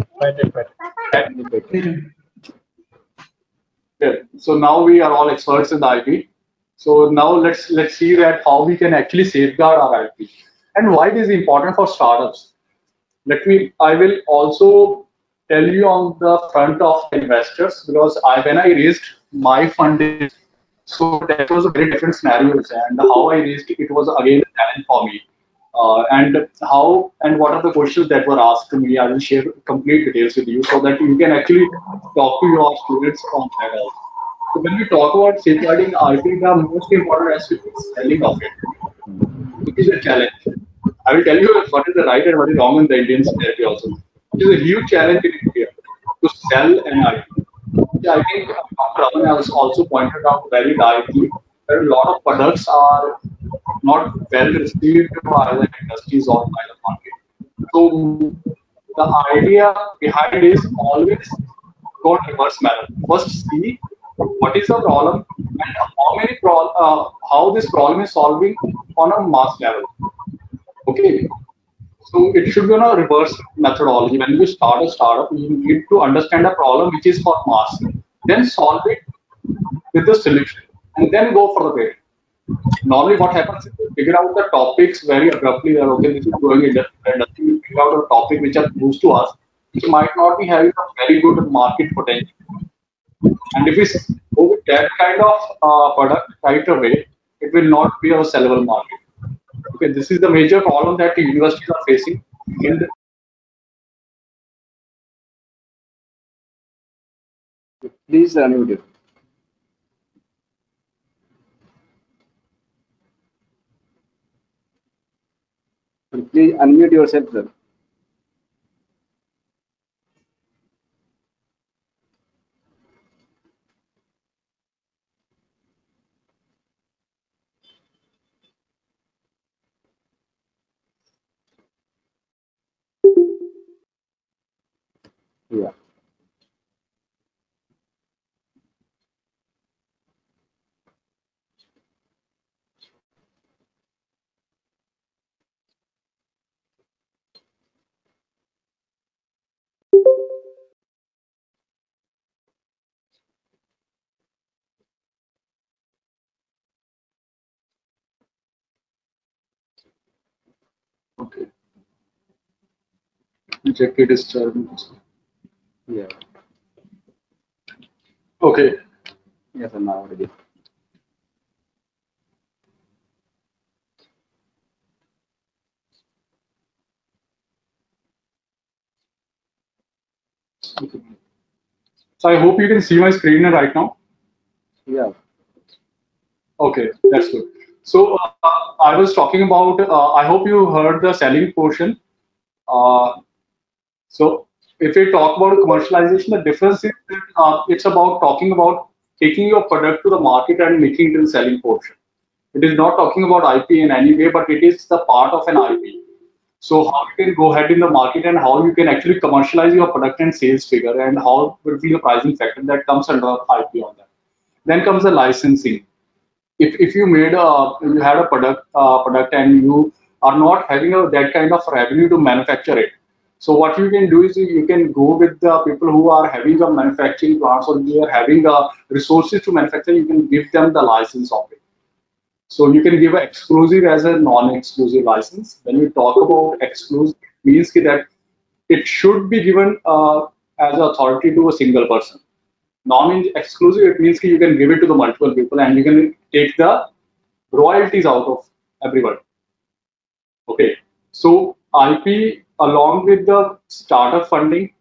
Patent. Yeah. So now we are all experts in the IP. So now let's see that how we can actually safeguard our IP and why it is important for startups. I will also tell you on the front of investors because when I raised my funding, so that was a very different scenarios and how I raised it was again a challenge for me. And how and what are the questions that were asked to me? I will share complete details with you so that you can actually talk to your students on that also. So when we talk about safeguarding IP, the most important aspect is selling of it. It is a challenge. I will tell you what is the right and what is wrong in the Indian society also. It is a huge challenge in India to sell an IP. Yeah, I think Dr. Aman has also pointed out very rightly that a lot of products are not well received by the industries or by the market. So the idea behind is always go in reverse manner. First, see what is the problem and how this problem is solving on a mass level. Okay, so it should be on a reverse methodology. When you start a startup, you need to understand a problem which is for mass, then solve it with the solution, and then go for the patent. Normally, what happens is you figure out the topics very abruptly. That okay, this is going in the industry. You figure out a topic which are close to us, which might not be having a very good market potential. And if we go with that kind of product right away, it will not be a sellable market. Okay, this is the major problem that the universities are facing in the Please unmute it. Please unmute yourself, sir. Yeah. okay. Check it is Yeah. okay. Yes, I'm now ready. So I hope you can see my screen right now. Yeah. Okay, that's good. So I was talking about. I hope you heard the selling portion. So if we talk about commercialization, the difference is that it's about talking about taking your product to the market and making it a selling portion. It is not talking about IP in any way, but it is the part of an IP. So how you can go ahead in the market and how you can actually commercialize your product and sales figure, and how will be the pricing factor that comes under IP on that. Then comes the licensing. If you made you had a product and you are not having that kind of revenue to manufacture it. So what you can do is you can go with the people who are having a manufacturing plants, or they are having resources to manufacture. You can give them the license of it. So you can give an exclusive as a non-exclusive license. When we talk about exclusive, it means that it should be given as authority to a single person. Non-exclusive, it means you can give it to the multiple people and you can take the royalties out of everyone. Okay, so IP along with the startup funding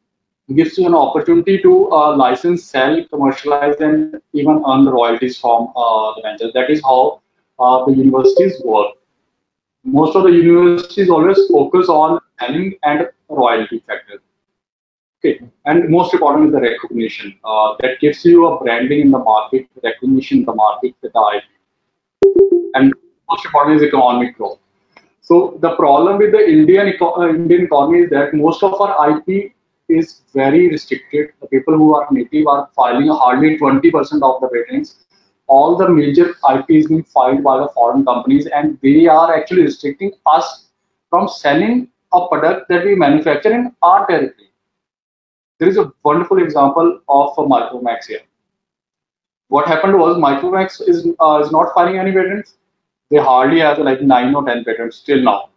gives you an opportunity to license, sell, commercialize, and even earn the royalties from the ventures. That is how the universities work. Most of the universities always focus on selling and royalty factor. Okay, and most important is the recognition. That gives you a branding in the market, recognition in the market with the IP. And most important is economic growth. So the problem with the Indian economy is that most of our IP is very restricted. The people who are native are filing hardly 20% of the patents. All the major IP is being filed by the foreign companies, and they are actually restricting us from selling a product that we manufacture in our territory. There is a wonderful example of Micromax here. What happened was Micromax is not filing any patents. They hardly have like 9 or 10 patents till now.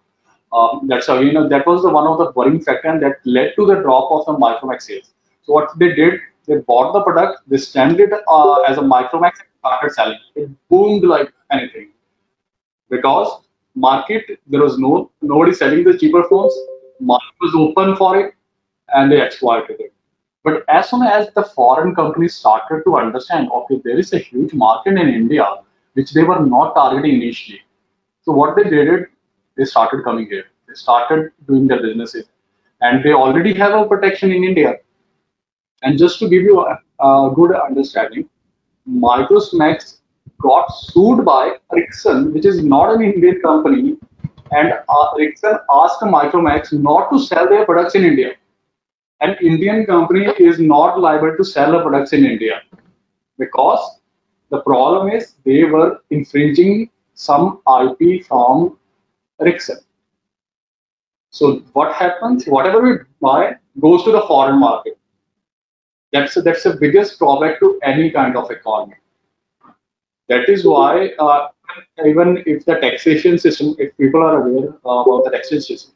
That's again, that was one of the worrying factor, and that led to the drop of the Micromax sales. So what they did, they bought the product, they stamped it as a Micromax and started selling. It boomed like anything because market, there was nobody selling the cheaper phones. Market was open for it, and they exploited it. But as soon as the foreign companies started to understand, okay, there is a huge market in India which they were not targeting initially. So what they did, they started coming here. They started doing their businesses, and they already have a protection in India. And just to give you a good understanding, Micromax got sued by Ericsson, which is not an Indian company, and Ericsson asked Micromax not to sell their products in India. An Indian company is not liable to sell the products in India because the problem is they were infringing some IP from Ericsson. So what happens? Whatever we buy goes to the foreign market. That's the biggest drawback to any kind of economy. That is why even if the taxation system, if people are aware about the taxation system,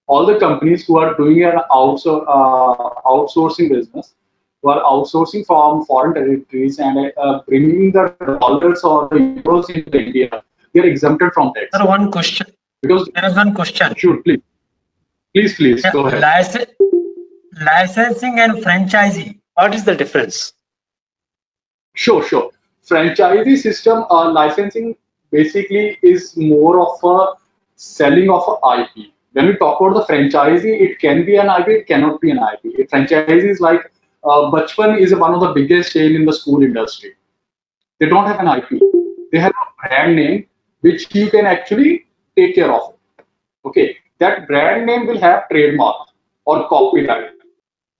all the companies who are doing an outsourcing business, who are outsourcing from foreign territories and bringing the dollars or the euros into India, they are exempted from tax. Sir, one question. Because there is one question. Sure, please. Please, go ahead. Licensing and franchising. What is the difference? Sure. Franchisee system licensing basically is more of a selling of a IP. When we talk about the franchisee, it can be an IP, it cannot be an IP. A franchisee is like Bachpan is one of the biggest chain in the school industry. They don't have an IP. They have a brand name which you can actually take care of. Okay, that brand name will have trademark or copyright,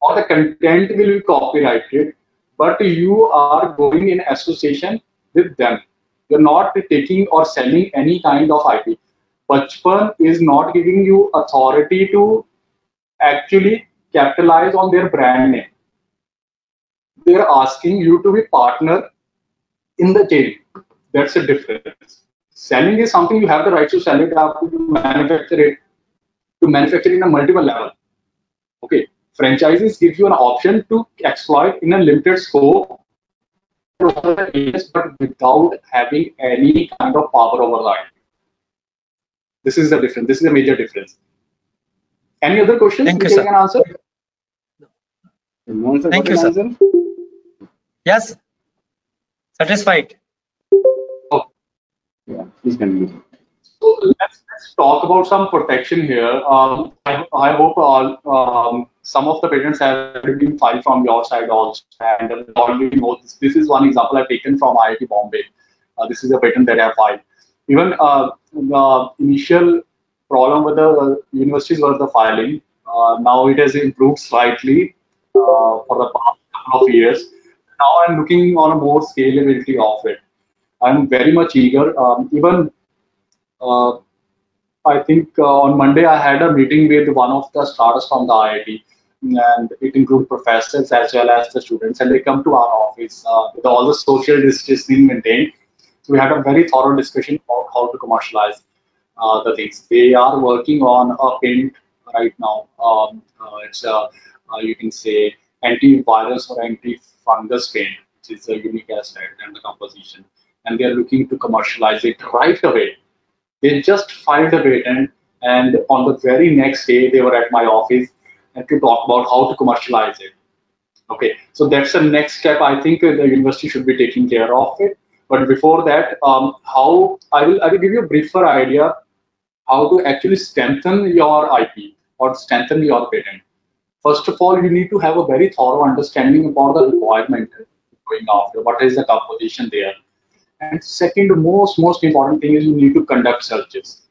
or the content will be copyrighted, but you are going in association with them. You're not taking or selling any kind of IP. Bachpan is not giving you authority to actually capitalize on their brand name. They're asking you to be partner in the chain. That's the difference. Selling is something you have the right to sell it, to manufacture in a multiple level. Okay, franchises give you an option to exploit in a limited scope, but without having any kind of power over the IP. This is the difference. This is a major difference. Any other questions? Thank you, sir. Can answer? Thank you, sir. Yes. Satisfied. Oh. Yeah, please continue. So let's talk about some protection here. I hope some of the patents have been filed from your side also, and already know this. This is one example I've taken from IIT Bombay. This is a patent that I have filed. Even the initial problem with the universities was the filing. Now it has improved slightly for the past couple of years. Now I'm looking on a more scalability of it. I'm very much eager. Even uh, I think on Monday I had a meeting with one of the startups from the IIT, and it includes professors as well as the students, and they come to our office with all the social distancing maintained. So we had a very thorough discussion about how to commercialize the things. They are working on a paint right now. It's you can say antivirus or anti-fungus paint, which is a unique aspect and the composition, and they are looking to commercialize it right away. They just filed a patent, and on the very next day, they were at my office and to talk about how to commercialize it. Okay, so that's the next step. I think the university should be taking care of it. But before that, how I will give you a briefer idea how to actually strengthen your IP or strengthen your patent. First of all, you need to have a very thorough understanding about the requirement going after. What is the composition there? And second, most important thing is you need to conduct searches.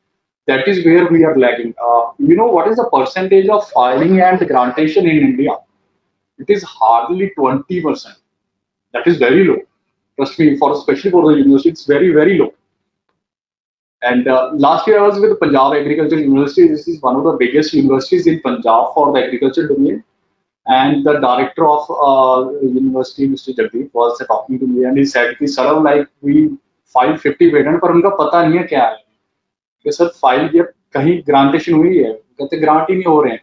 That is where we are lagging. You know what is the percentage of filing and grantation in India? It is hardly 20%. That is very low. Trust me, for especially for the university, it's very low. And last year I was with Punjab Agriculture University. This is one of the biggest universities in Punjab for the agriculture domain. And the director of university, Mr. Jagdeep, was talking to me, and he said, "Sir, like we filed 50 patent, पर उनका पता नहीं है क्या है." कि sir file ये कहीं ग्रांटेशन हुई है, कहते ग्रांट ही नहीं हो रहे हैं.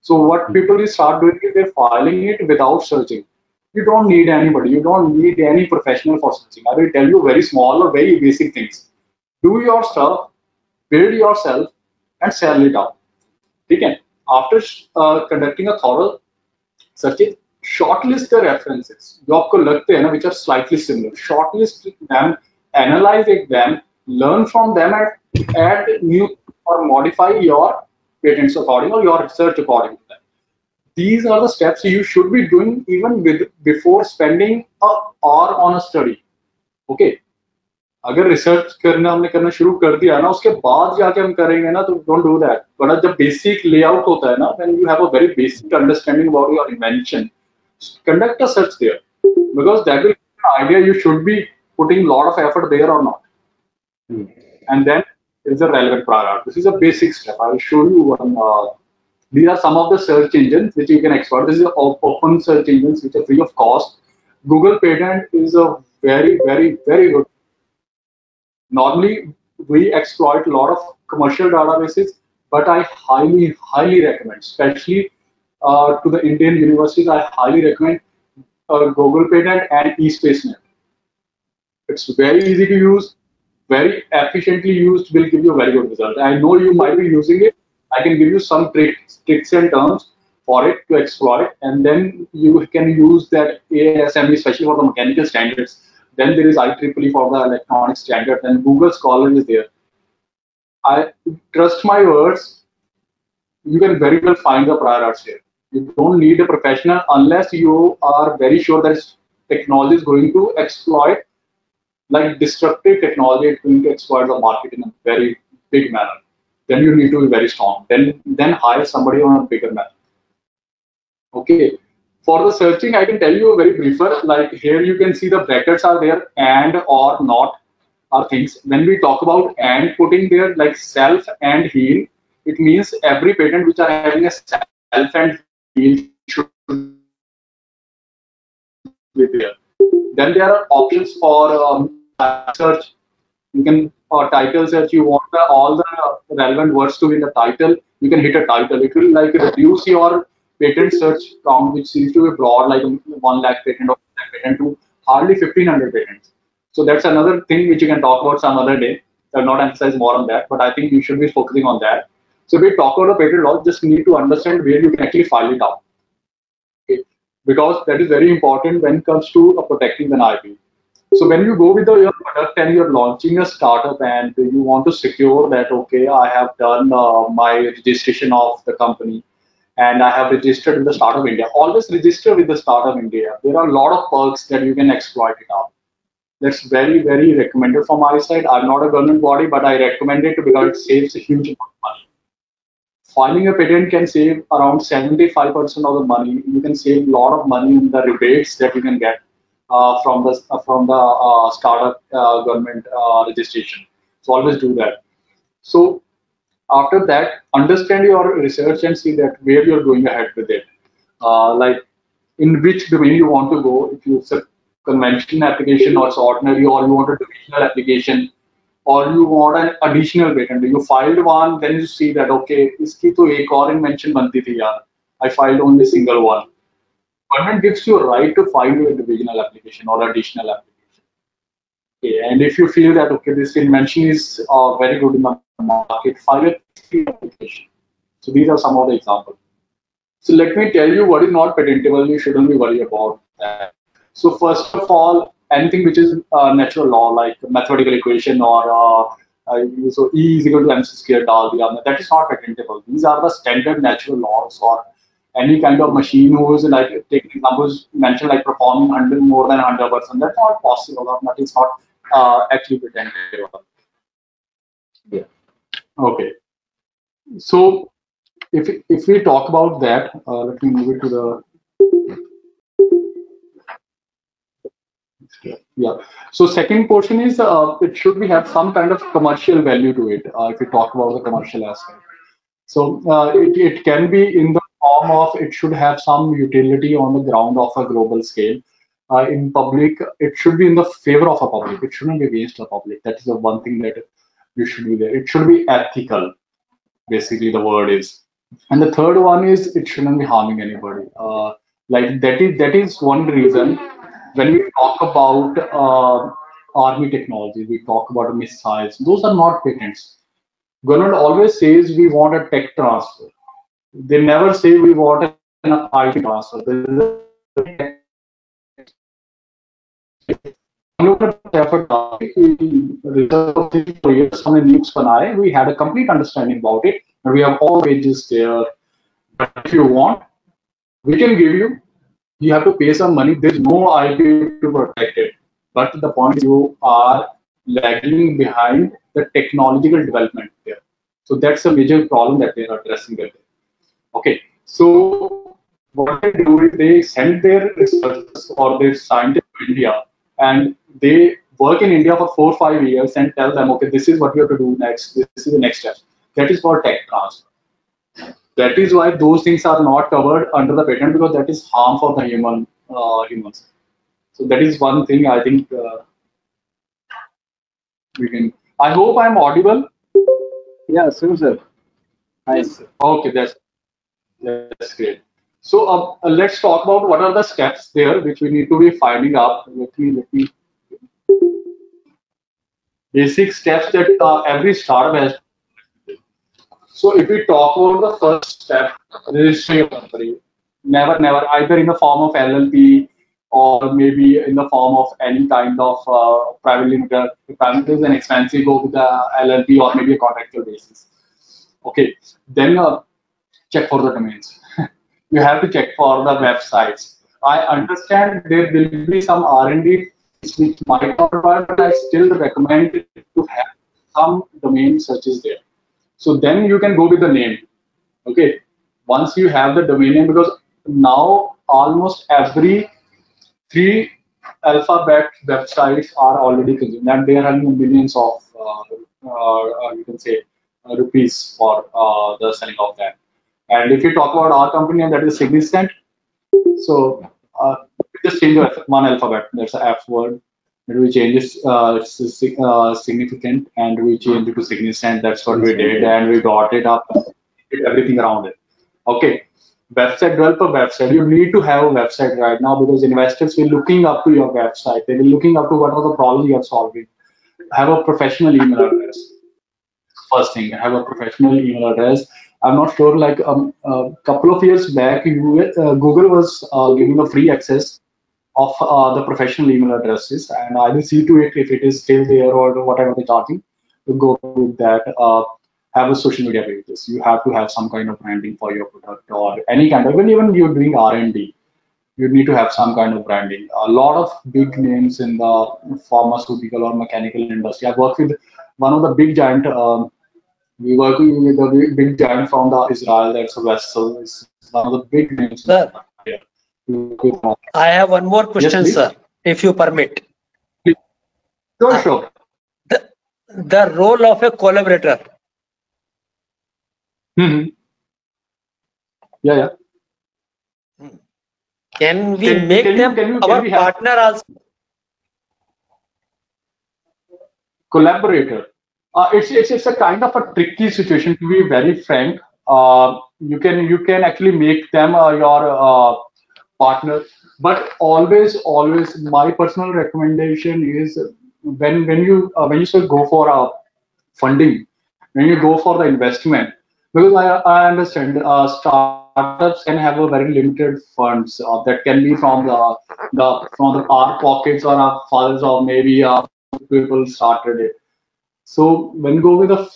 So what people will start doing is they're filing it without searching. You don't need anybody. You don't need any professional for searching. I will tell you very small or very basic things. Do your stuff, build yourself, and sell it out. Okay? After conducting a thorough searching, shortlist the references जो आपको लगते हैं ना, which are slightly similar. Shortlist them, analyze them, learn from them, and add new or modify your patents according or your research according to them. These are the steps you should be doing even before spending an hour on a study. Okay. अगर research करना हमने करना शुरू कर दिया ना, उसके बाद जाके हम करेंगे ना, तो डोंट डू दैट. बट जब बेसिक लेआउट होता है ना, when you have a very basic understanding about your invention, conduct a search there, because that will give an idea. You should be putting lot of effort there or not. And then is a relevant prior. This is a basic step. I will show you one. These are some of the search engines which you can exploit. This is open search engines which are free of cost. Google Patent is a very good. Normally, we exploit a lot of commercial databases, but I highly recommend, especially to the Indian universities, I highly recommend Google Patent and eSpaceNet. It's very easy to use, very efficiently used, will give you a very good result. I know you might be using it. I can give you some tricks and terms for it to exploit, and then you can use that ASME, especially for the mechanical standards. Then there is IEEE for the electronic standard, and Google Scholar is there. I trust my words. You can very well find the prior arts here. You don't need a professional unless you are very sure that technology is going to exploit, like destructive technology, is going to exploit the market in a very big manner. Then you need to be very strong. Then hire somebody on a bigger manner. Okay. For the searching, I can tell you a very briefer. Like here, you can see the brackets are there, and or not are things. When we talk about and putting there like self and heal, it means every patent which are having a self and heal should be there. Then there are options for search. You can title search. You want all the relevant words to be in the title. You can hit a title. It will like reduce your patent search count, which seems to be broad, like 1 lakh patent or 1 lakh patent, to hardly 1500 patents. So that's another thing which you can talk about some other day. I'll not emphasize more on that, but I think you should be focusing on that. So if we talk about the patent law, just need to understand where you can actually file it out. Okay. Because that is very important when it comes to protecting an IP. So when you go with your product and you're launching a startup and you want to secure that, okay, I have done my registration of the company and I have registered with the Startup India. Always register with the Startup India. There are a lot of perks that you can exploit it out. That's very, very recommended from my side. I'm not a government body, but I recommend it because it saves a huge amount of money. Filing a patent can save around 75% of the money. You can save a lot of money in the rebates that you can get from the startup government registration. So always do that. So after that, understand your research and see that where you're going ahead with it. Like in which domain you want to go. If it's a convention application or it's ordinary, or you want a divisional application, or you want an additional patent. You filed one, then you see that, okay, iski to ek aur invention banti thi yaar. I filed only single one. Government gives you a right to file a divisional application or additional application. Okay, and if you feel that, okay, this invention is very good in the market, file a application. So these are some of the examples. So let me tell you what is not patentable. You shouldn't be worried about that. So first of all, anything which is natural law, like mathematical equation or so E is equal to MC squared, that is not patentable. These are the standard natural laws, or any kind of machine who is like, take examples mentioned like performing more than 100%. That's not possible, or that is not actually patentable. Yeah. Okay. So if we talk about that, let me move it to the. Yeah. So second portion is it should have some kind of commercial value to it. If we talk about the commercial aspect, so it can be in the form of, it should have some utility on the ground of a global scale. In public, it should be in the favor of a public. It shouldn't be against the public. That is the one thing that you should be there. It should be ethical. Basically, the word is. And the third one is it shouldn't be harming anybody. Like that is one reason. When we talk about army technology, we talk about missiles. Those are not patents. Government always says we want a tech transfer. They never say we want an IP transfer. We had a complete understanding about it, and we have all pages there. But if you want, we can give you. You have to pay some money. There's no IP to protect it. But the point is, you are lagging behind the technological development there. So that's a major problem that they are addressing there. Okay. So what they do is they send their researchers or their scientists to India, and they work in India for 4 or 5 years and tell them, okay, this is what we have to do next. This is the next step. That is called tech transfer. That is why those things are not covered under the patent, because that is harm for the humans. So that is one thing I think we can. I hope I'm audible. Yeah, sir. Yes. Okay, that's great. So let's talk about what are the steps there which we need to be finding out. Let me. Basic steps that every startup has. So if we talk about the first step, registering a company, never, either in the form of LLP or maybe in the form of any kind of private limited. If it is an expensive, go with the LLP or maybe a contractual basis. Okay, then check for the domains. You have to check for the websites. I understand there will be some R&D which might not require, but I still recommend to have some domain searches there. So then you can go with the name. Okay, once you have the domain name, because now almost every 3 alphabet websites are already consumed, and they are having millions of you can say rupees for the selling of that. And if you talk about our company, and that is Significant, so we just change one alphabet. That's an F word. And we change it significant, and we change it to Significant. That's what we did, and we got it up, did everything around it. Okay, website developer website. You need to have a website right now, because investors will looking up to your website. They will looking up to what are the problems you are solving. Have a professional email address. First thing, have a professional email address. I'm not sure. Like a couple of years back, Google was giving a free access of the professional email addresses, and I will see to it if it is still there or whatever they're charging to go with that. Have a social media pages. You have to have some kind of branding for your product or any kind of, even you're doing R&D, you need to have some kind of branding. A lot of big names in the pharmaceutical or mechanical industry. I work with one of the big giant. We working with a big giant from the Israel. That's a Vessel. It's one of the big names. Sir, I have one more question, please. sir, if you permit. Sure. The role of a collaborator. Mm-hmm. Yeah. Can we make them our partner also? Collaborator. It's a kind of a tricky situation, to be very frank. You can actually make them your partner, but always my personal recommendation is when you should go for a funding, when you go for the investment, because I understand startups can have a very limited funds that can be from our pockets or our fathers or maybe people started it. So when you go with the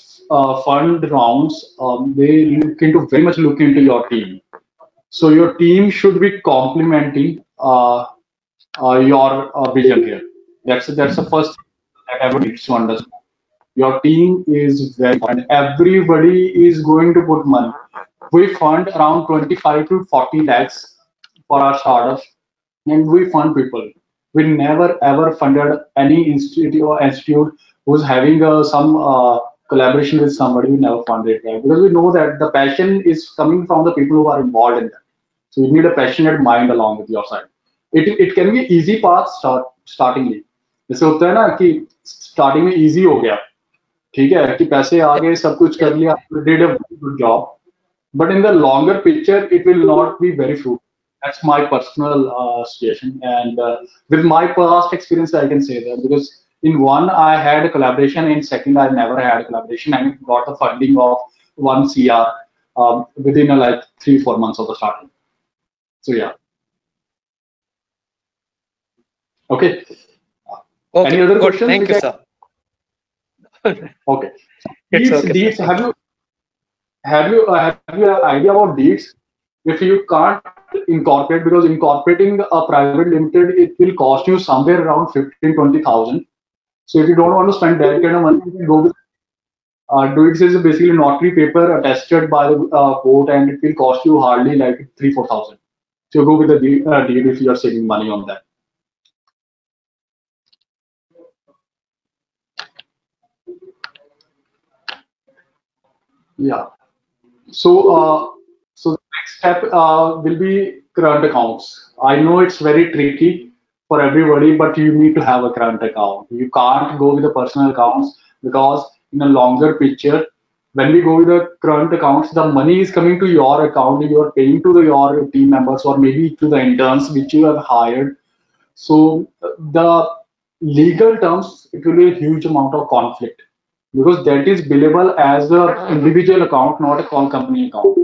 fund rounds, they very much look into your team. So your team should be complementing your vision here. That's the first thing that everyone needs to understand. Your team is very important. Everybody is going to put money. We fund around 25 to 40 lakhs for our startups, and we fund people. We never ever funded any institute who's having some collaboration with somebody. We never funded that because we know that the passion is coming from the people who are involved in that. So you need a passionate mind along with your side. It can be easy path startingly. जैसे होता है ना कि starting में easy हो गया, ठीक है कि पैसे आ गए सब कुछ कर लिया, did a good job, but in the longer picture it will not be very fruitful. That's my personal situation, and with my past experience I can say that, because in one I had a collaboration, in second I never had a collaboration, and got the funding of 1 CR within like 3-4 months of the starting. So yeah. Okay. Any other questions? Thank you, sir. Okay. Deeds. Have you an idea about deeds? If you can't incorporate, because incorporating a private limited, it will cost you somewhere around 15,000-20,000. So if you don't want to spend that kind of money, you can go with Deeds is basically notary paper attested by the court, and it will cost you hardly like 3-4,000. So go with the deed if you are saving money on that. Yeah. So the next step will be current accounts. I know it's very tricky for everybody, but you need to have a current account. You can't go with the personal accounts, because in a longer picture, when we go with the current accounts, the money is coming to your account. You are paying to your team members or maybe to the interns which you have hired. So the legal terms, it will be a huge amount of conflict, because that is billable as an individual account, not a company account.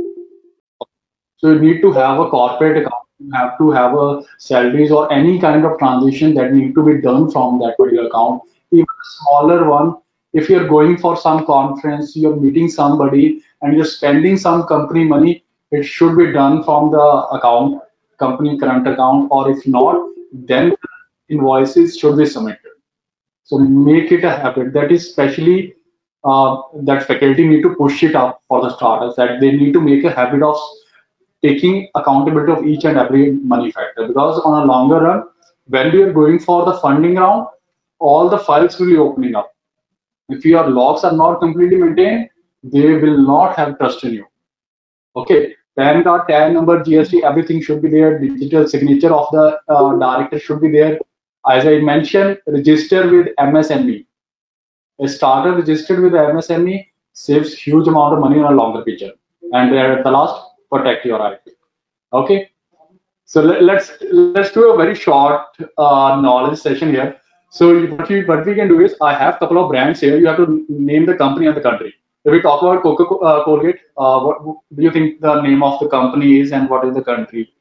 So you need to have a corporate account. You have to have a salaries or any kind of transition that need to be done from that particular account. Even a smaller one, if you're going for some conference, you're meeting somebody and you're spending some company money, it should be done from the account, company current account, or if not, then invoices should be submitted. So make it a habit. That is especially that faculty need to push it up for the starters, that they need to make a habit of taking accountability of each and every money factor, because on a longer run, when we are going for the funding round, all the files will be opening up. If your logs are not completely maintained, they will not have trust in you. Okay, PAN card, TAN number, GST, everything should be there. Digital signature of the director should be there. As I mentioned, register with MSME. A starter registered with MSME saves huge amount of money on a longer picture. And at the last, protect your IP. Okay. So let's do a very short knowledge session here. So what we can do is, I have a couple of brands here. You have to name the company and the country. If we talk about Colgate, what do you think the name of the company is and what is the country?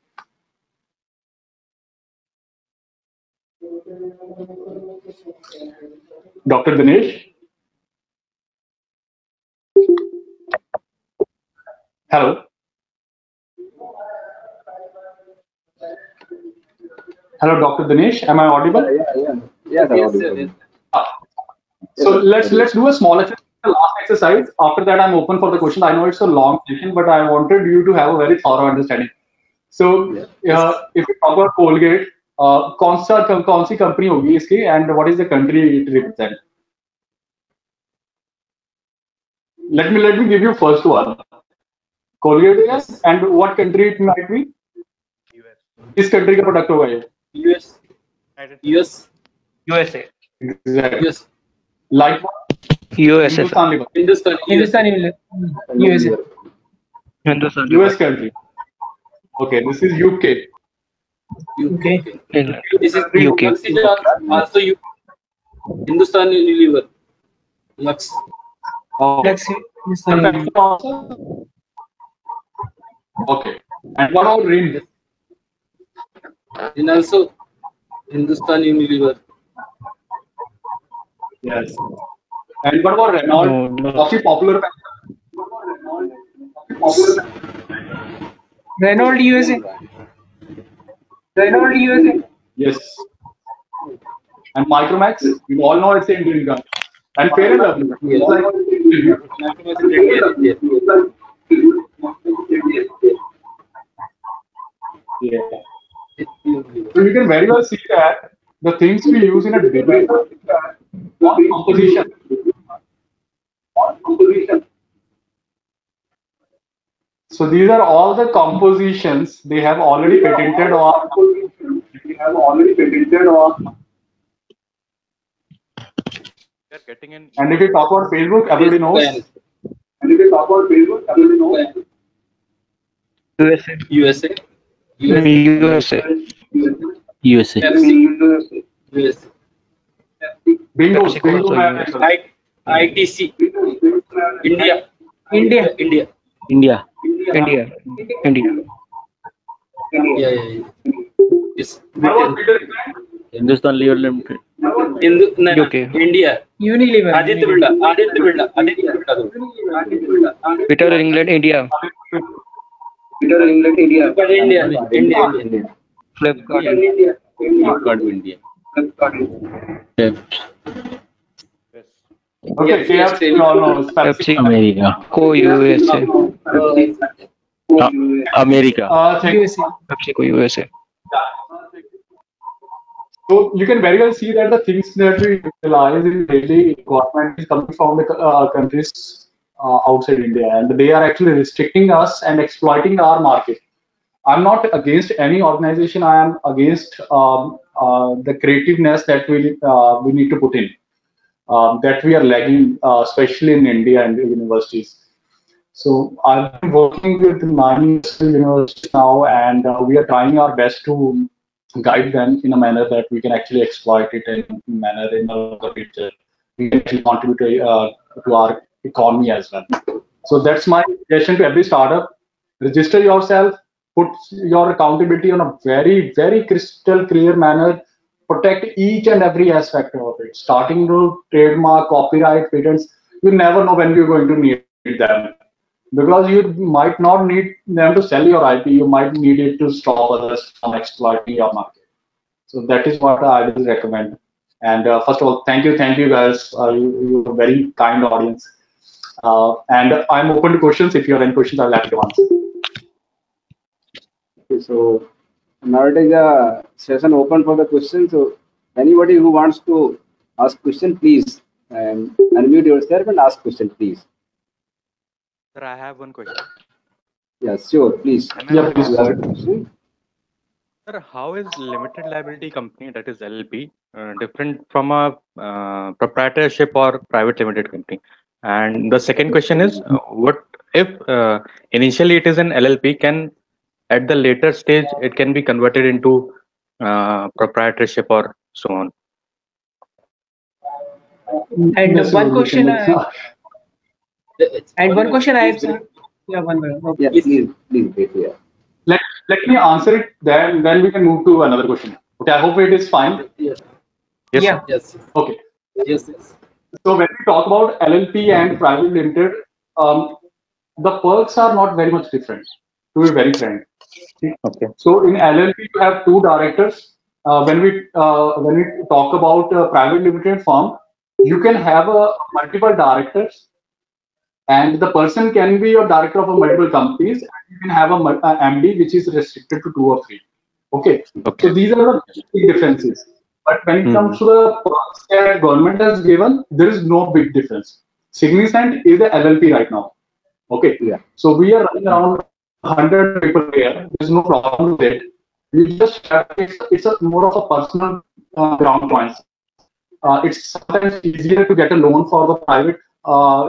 Dr. Dinesh? Hello? Hello, Dr. Dinesh. Am I audible? Yes, audible. So let's do a small exercise, the last exercise. After that, I'm open for the question. I know it's a long session, but I wanted you to have a very thorough understanding. So if we talk about Colgate, कौन सी company होगी इसकी, and what is the country it represents? Let me give you first one. Colgate, yes, and what country it might be? किस country का product होगा ये? US. USA. Exactly. US. Like what? USA. Hindustan. USA. Hindustan. US country. Okay, this is UK. Okay. England. This is UK. also Hindustan Unilever. Lux. Let's see. Hindustan Unilever. Okay. And what about Rin? And also Hindustan Unilever. Yes. And what about Renault? No. Coffee popular. Renault USA. Renault USA. Yes. And Micromax, we all know it's an Indian company. And Fair and Lovely. Yeah. So you can very well see that the things we use in a debate, one composition. So these are all the compositions they have already patented or and if you talk about Facebook, everybody knows. USA. USA. USA. Bingo, Pepsi bingo also man. ITC. India. India. India. Yeah. It's What about Peter Pan? Hindustan Lever Limited. UK. India. Unilever. Aditya Birla. Peter England, India. But India. Flipkart. India. Okay, KFC, we all know. Pepsi America. USA. America. Thank you. USA. PepsiCo USA. So you can very well see that the things that we utilize in daily requirement is coming from the countries outside India, and they are actually restricting us and exploiting our market. I'm not against any organization. I am against the creativeness that we need to put in, that we are lagging, especially in India and universities. So I've been working with 9 universities now, and we are trying our best to guide them in a manner that we can actually exploit it in a manner in the future. We can actually contribute to our economy as well. So that's my suggestion to every startup. Register yourself, put your accountability on a very, very crystal clear manner, protect each and every aspect of it, starting to trademark, copyright, patents. You never know when you're going to need them. Because you might not need them to sell your IP, you might need it to stop others from exploiting your market. So that is what I will recommend. And first of all, thank you guys. You're a very kind audience. And I'm open to questions. If you have any questions, I'll have to answer. Okay, so now it is a session open for the questions. So anybody who wants to ask question, please unmute yourself and ask question, please. Sir, I have one question. Yes, sure, please. Yeah, please. Sir, how is limited liability company, that is LLP, different from a proprietorship or private limited company? And the second question is, what if initially it is an LLP, can at the later stage it can be converted into proprietorship or so on? And Yes, one we question. can- And one question I have, sir. Yeah, one minute. Okay. Yeah, please wait here. Let me answer it, then we can move to another question. Okay, I hope it is fine. Yes. Yes. Yeah. Yes. Okay. Yes. Yes. So when we talk about LLP and private limited, the perks are not very much different, to be very frank. Okay. So in LLP, you have two directors. When we talk about a private limited firm, you can have multiple directors, and the person can be a director of a multiple companies. And you can have a MD, which is restricted to 2 or 3. Okay. Okay. So these are the big differences. But when it comes to the perks that government has given, there is no big difference. Significant is the LLP right now. Okay. Yeah. So we are running around 100 people here. There's no problem with it. We just have, it's a more of a personal ground points. It's sometimes easier to get a loan for the private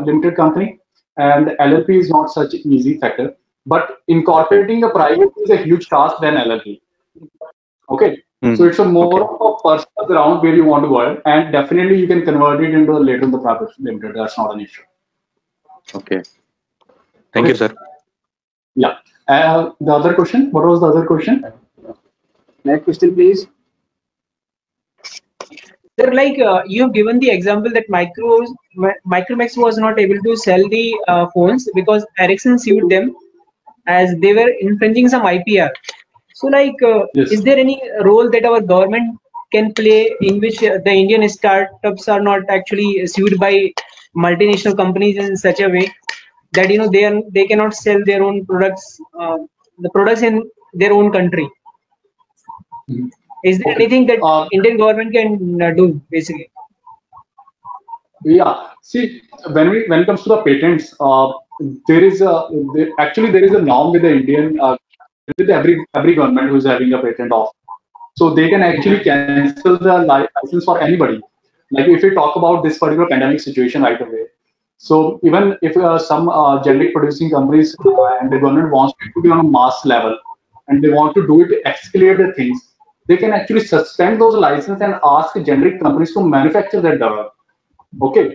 limited company, and LLP is not such an easy factor. But incorporating a private is a huge task than LLP. Okay. So it's a more of a personal ground where you want to go, and definitely you can convert it into later in the private limited. That's not an issue. Okay. Thank you, sir. Yeah. The other question. What was the other question? Next question, please. Sir, like you have given the example that Micromax was not able to sell the phones because Ericsson sued them as they were infringing some IPR. So, like, Yes. is there any role that our government can play in which the Indian startups are not actually sued by multinational companies in such a way that they cannot sell their own products, the products in their own country? Is there Okay. anything that Indian government can do basically? Yeah. See, when it comes to the patents, there is a norm with the Indian with every government who is having a patent off. So they can actually cancel the license for anybody. Like if we talk about this particular pandemic situation right away. So even if some generic producing companies and the government wants it to be on a mass level and they want to do it to escalate the things, they can actually suspend those licenses and ask generic companies to manufacture their drug. Okay.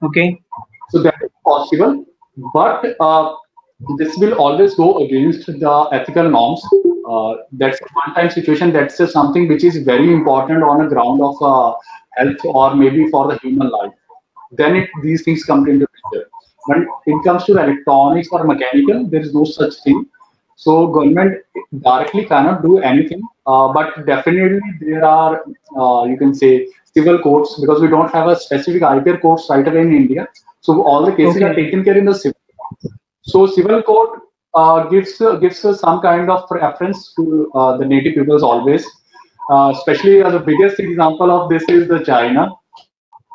Okay. So that is possible, but this will always go against the ethical norms. That's a one-time situation. That's something which is very important on a ground of health or maybe for the human life. Then these things come into picture. When it comes to electronics or mechanical, there is no such thing. So government directly cannot do anything, but definitely there are, you can say, civil courts because we don't have a specific IPR courts right away in India. So all the cases are taken care in the civil. So civil court gives us some kind of preference to the native peoples always. Especially the biggest example of this is the China.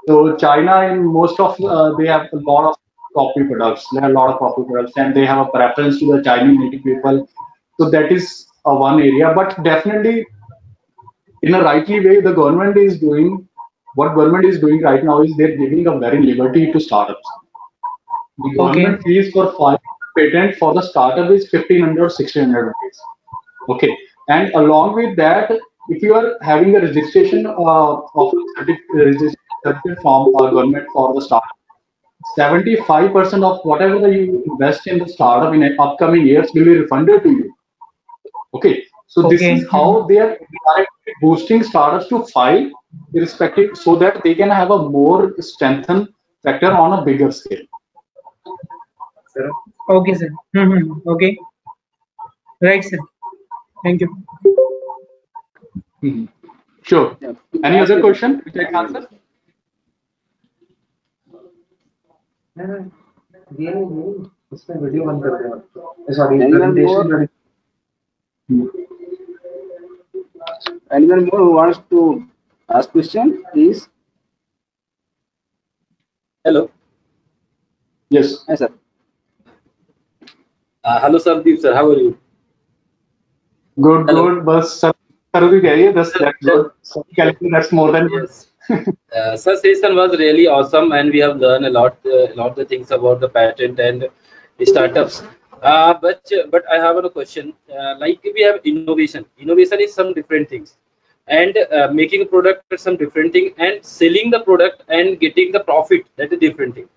So China in most of they have a lot of copy products. There are a lot of copy products, and they have a preference to the Chinese native people. So that is one area. But definitely, in a rightly way, the government is doing what government is doing right now is they're giving a very liberty to startups. The government fees for filing patent for the startup is 1,500 or 1,600 rupees. Okay, and along with that, if you are having a registration of a certificate from government for the startup, 75% of whatever you invest in the startup in upcoming years will be refunded to you. Okay, so this is how they are boosting startups to file irrespective so that they can have a more strengthened factor on a bigger scale. Okay, sir. Okay. Right, sir. Thank you. Sure. Any other question which I can answer? Anyone more who wants to ask question, please? Hello. Yes. Yes, sir. Hello, Sandeep sir. How are you? Good, good. But sir, that's more than yes. Sir, session was really awesome, and we have learned a lot of the things about the patent and the startups. But I have a question. Like we have innovation. Innovation is some different things, and making a product is some different thing, and selling the product and getting the profit, that is different thing.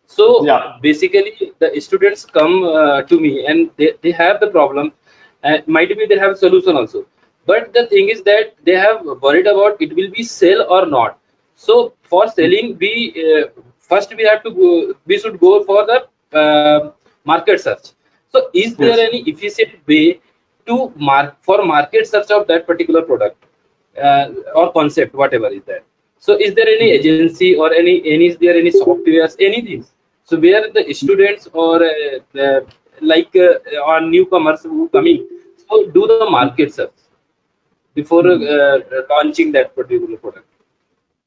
So basically, the students come to me and they have the problem, and might be they have a solution also. But the thing is that they have worried about it will be sell or not. So for selling, first we have to go, we should go for the market search. So is there Yes. any efficient way to market search of that particular product or concept, whatever is that? So is there any agency or any is there any softwares, anything? So where the students or on newcomers who coming, so do the market search before launching that particular product.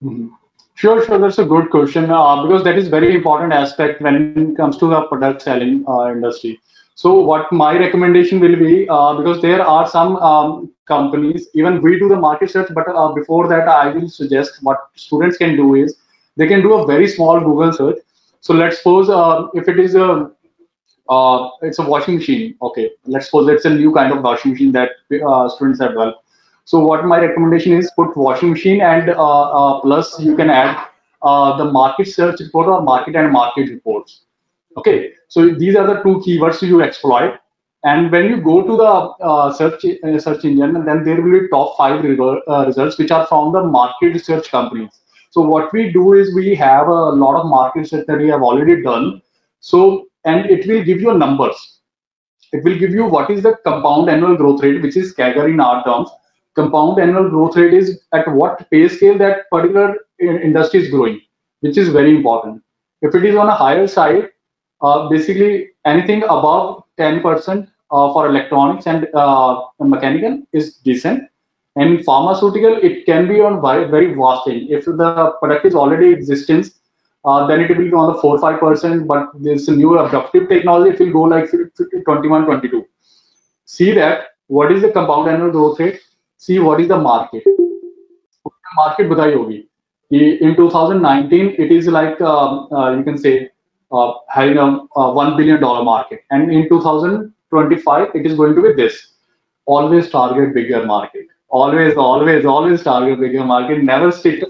Mhm. Sure, sure. That's a good question because that is very important aspect when it comes to the product selling industry. So what my recommendation will be, because there are some companies, even we do the market search, but before that, I will suggest what students can do is they can do a very small Google search. So let's suppose if it is it's a washing machine. Okay, let's suppose it's a new kind of washing machine that students have developed. So what my recommendation is, put washing machine and plus you can add the market search report or market and market reports. Okay, so these are the two keywords you exploit. And when you go to the search engine, then there will be top 5 results which are from the market research companies. So what we do is we have a lot of market research that we have already done. So and it will give you numbers. It will give you what is the compound annual growth rate, which is CAGR in our terms. Compound annual growth rate is at what pay scale that particular industry is growing, which is very important. If it is on a higher side, basically anything above 10% for electronics and mechanical is decent. And in pharmaceutical, it can be on very vast range. If the product is already existence, then it will be on the 4-5%, but there's a new adaptive technology, it will go like 21, 22. See that, what is the compound annual growth rate? See what is the market. Market budai hogi. In 2019, it is like, you can say, having a $1 billion market. And in 2025, it is going to be this. Always target bigger market. Always, always, always target bigger market. Never stick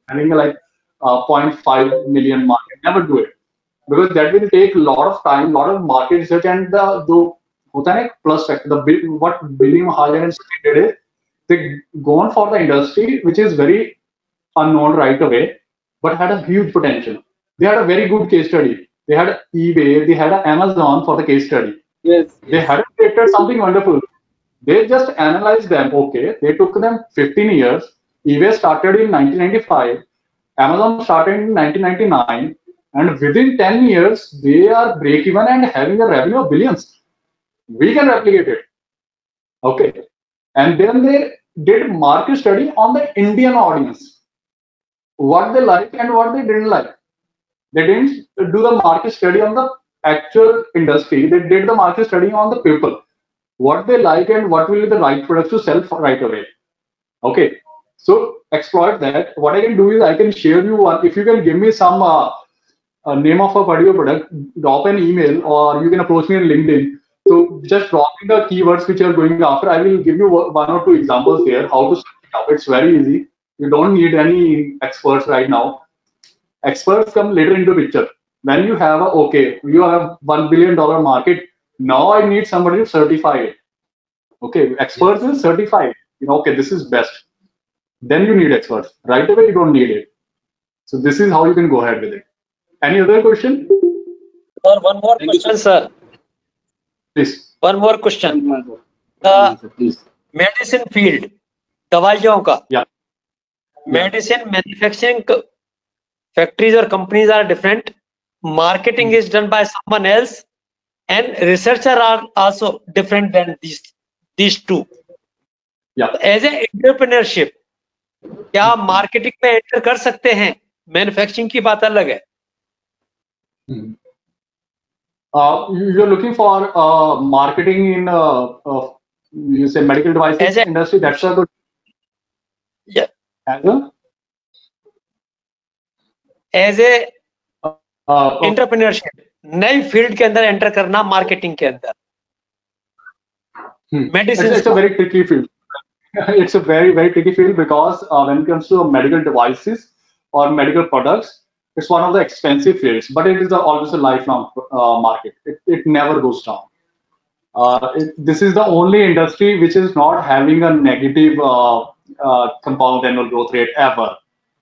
having like 0.5 million market. Never do it because that will take a lot of time, lot of market research, and the hota hai plus factor. What Billy Mahajan and Sri did is they gone for the industry which is very unknown right away, but had a huge potential. They had a very good case study. They had eBay, they had Amazon for the case study. Yes, They had created something wonderful. They just analyzed them. Okay, they took them 15 years. eBay started in 1995. Amazon started in 1999. And within 10 years, they are break even and having a revenue of billions. We can replicate it. Okay. And then they did market study on the Indian audience. What they liked and what they didn't like. They didn't do the market study on the actual industry. They did the market study on the people. What they like and what will be the right products to sell right away. Okay. So exploit that. What I can do is I can share you one. If you can give me some name of a particular product, drop an email or you can approach me on LinkedIn. So just drop in the keywords which you are going after. I will give you 1 or 2 examples here how to set it up. It's very easy. You don't need any experts right now. Experts come later into picture. When you have you have $1 billion market. Now I need somebody to certify it. Okay, experts will certify it. Okay, this is best. Then you need experts. Right away, you don't need it. So this is how you can go ahead with it. Any other question? Sir, one more question, sir. Please. One more question. Please. Medicine field, दवाइयों का. Yeah. Medicine manufacturing factories or companies are different. Marketing is done by someone else, and researchers are also different than these two. Yeah. As a entrepreneurship, क्या marketing में enter कर सकते हैं? Manufacturing की बात अलग है. You're looking for marketing in you say medical devices industry. That's a good. Yeah. As a entrepreneurship, नई फील्ड के अंदर एंटर करना मार्केटिंग के अंदर. Medicine. It's a very tricky field. It's a very, very tricky field because when it comes to medical devices or medical products, it's one of the expensive fields, but it is always a lifelong market. It never goes down. This is the only industry which is not having a negative compound annual growth rate ever,